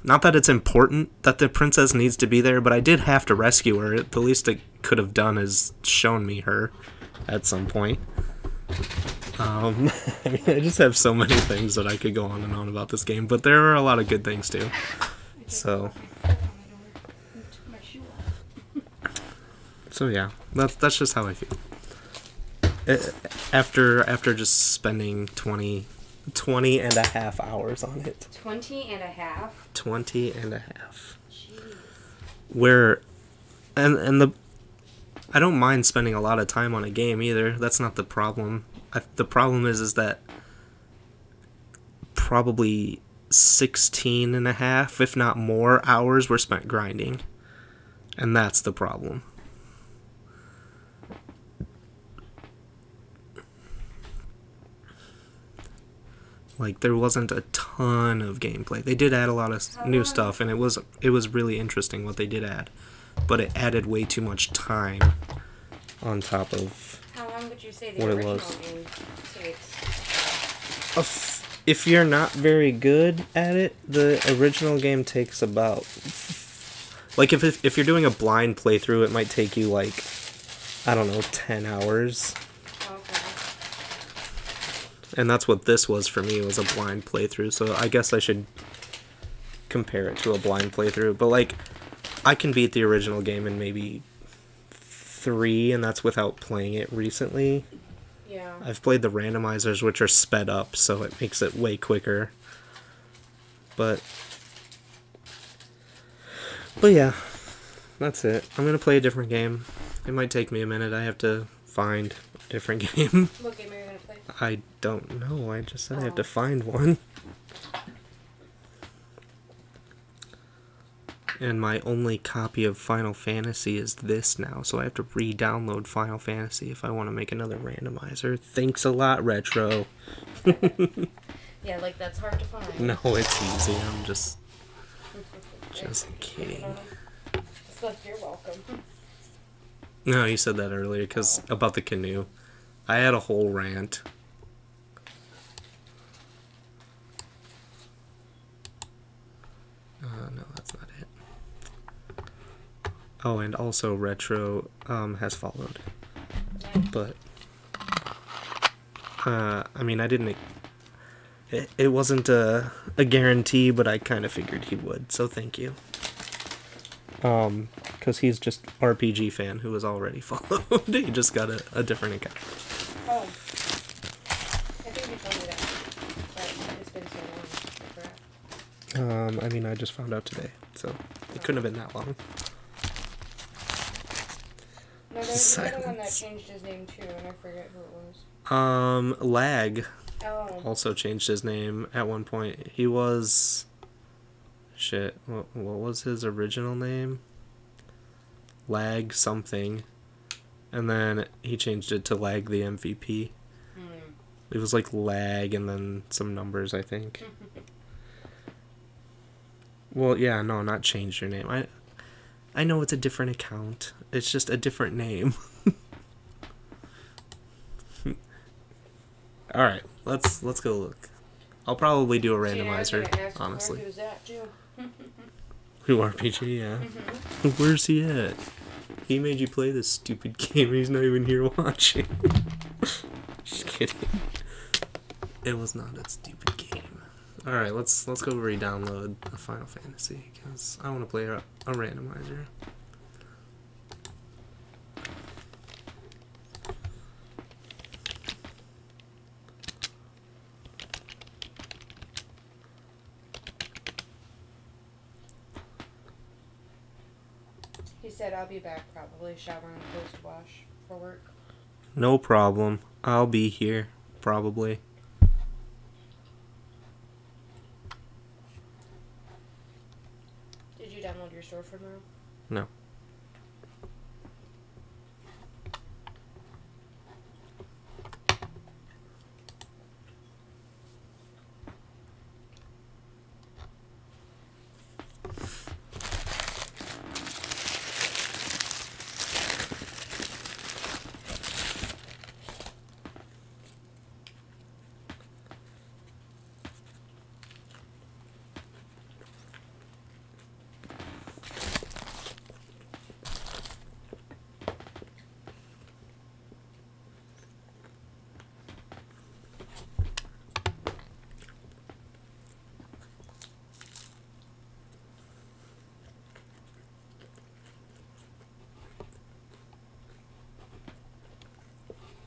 Not that it's important that the princess needs to be there, but I did have to rescue her. The least it could have done is shown me her at some point. I mean, I just have so many things that I could go on and on about this game, but there are a lot of good things too. So yeah, that's just how I feel. After just spending 20 20 and a half hours on it. 20 and a half? 20 and a half. Jeez. Where, I don't mind spending a lot of time on a game either. That's not the problem. The problem is that probably 16 and a half, if not more, hours were spent grinding. And that's the problem. Like, there wasn't a ton of gameplay. They did add a lot of new stuff, and it was really interesting what they did add. But it added way too much time on top of How long would you say the what it original was. game takes? If you're not very good at it, the original game takes about... Like, if you're doing a blind playthrough, it might take you, like, I don't know, 10 hours. Okay. And that's what this was for me, was a blind playthrough. So I guess I should compare it to a blind playthrough. But, like, I can beat the original game in maybe 3, and that's without playing it recently. Yeah. I've played the randomizers, which are sped up, so it makes it way quicker. But yeah, that's it. I'm gonna play a different game. It might take me a minute. I have to find a different game. What game are you going to play? I don't know. I just said I have to find one. And my only copy of Final Fantasy is this now, so I have to re-download Final Fantasy if I want to make another randomizer. Thanks a lot, Retro. Yeah, like, that's hard to find. No, it's easy. I'm just kidding. It's like, you're welcome. No, you said that earlier, because about the canoe. I had a whole rant. No, that's not it. Oh, and also Retro has followed. But, I mean, I didn't... It wasn't a guarantee, but I kind of figured he would, so thank you. Because he's just RPG fan who was already followed. He just got a different account. Oh. I think you told me that. But it's been so long. I forgot. I mean, I just found out today, so it couldn't have been that long. No, there was another one that changed his name too, and I forget who it was. Lag Oh. also changed his name at one point. He was... Shit, what was his original name? Lag something. And then he changed it to Lag the MVP. It was like Lag and then some numbers, I think. Well, yeah, no, not change your name. I know it's a different account. It's just a different name. Alright, let's go look. I'll probably do a randomizer, honestly. Who's that too? Who RPG, yeah. Where's he at? He made you play this stupid game. He's not even here watching. Just kidding. It was not a stupid game. Alright, let's go re-download a Final Fantasy, because I want to play a randomizer. He said, I'll be back probably, showering post-wash for work. No problem. I'll be here, probably. Did you download your store for tomorrow? No.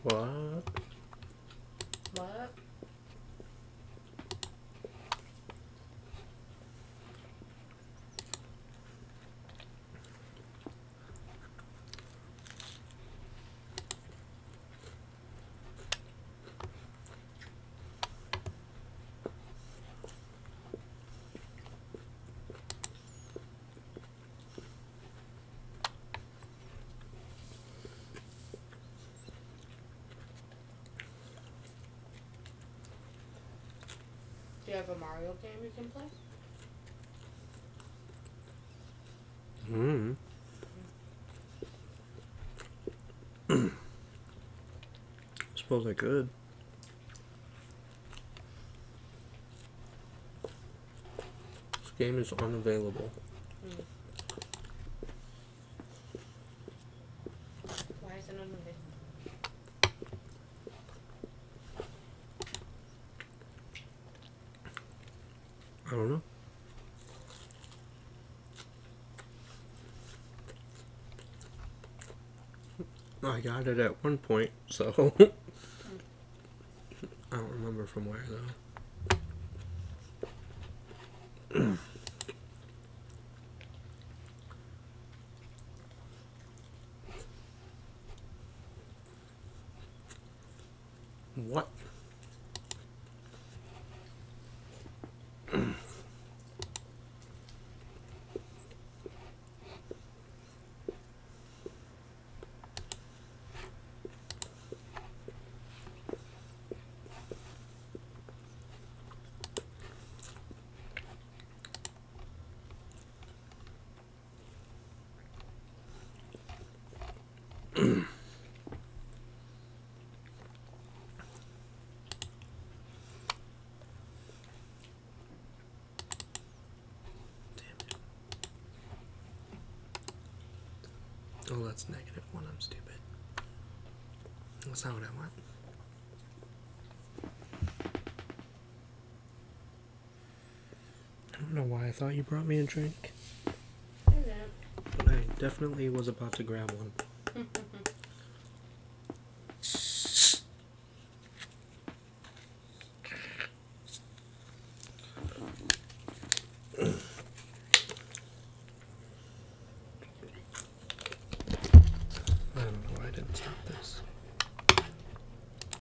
What? What? you have a Mario game you can play? Suppose I could. This game is unavailable. Why is it unavailable? I don't know. I got it at one point, so I don't remember from where though. What? Oh, that's -1. I'm stupid. That's not what I want. I don't know why I thought you brought me a drink. I didn't. But I definitely was about to grab one.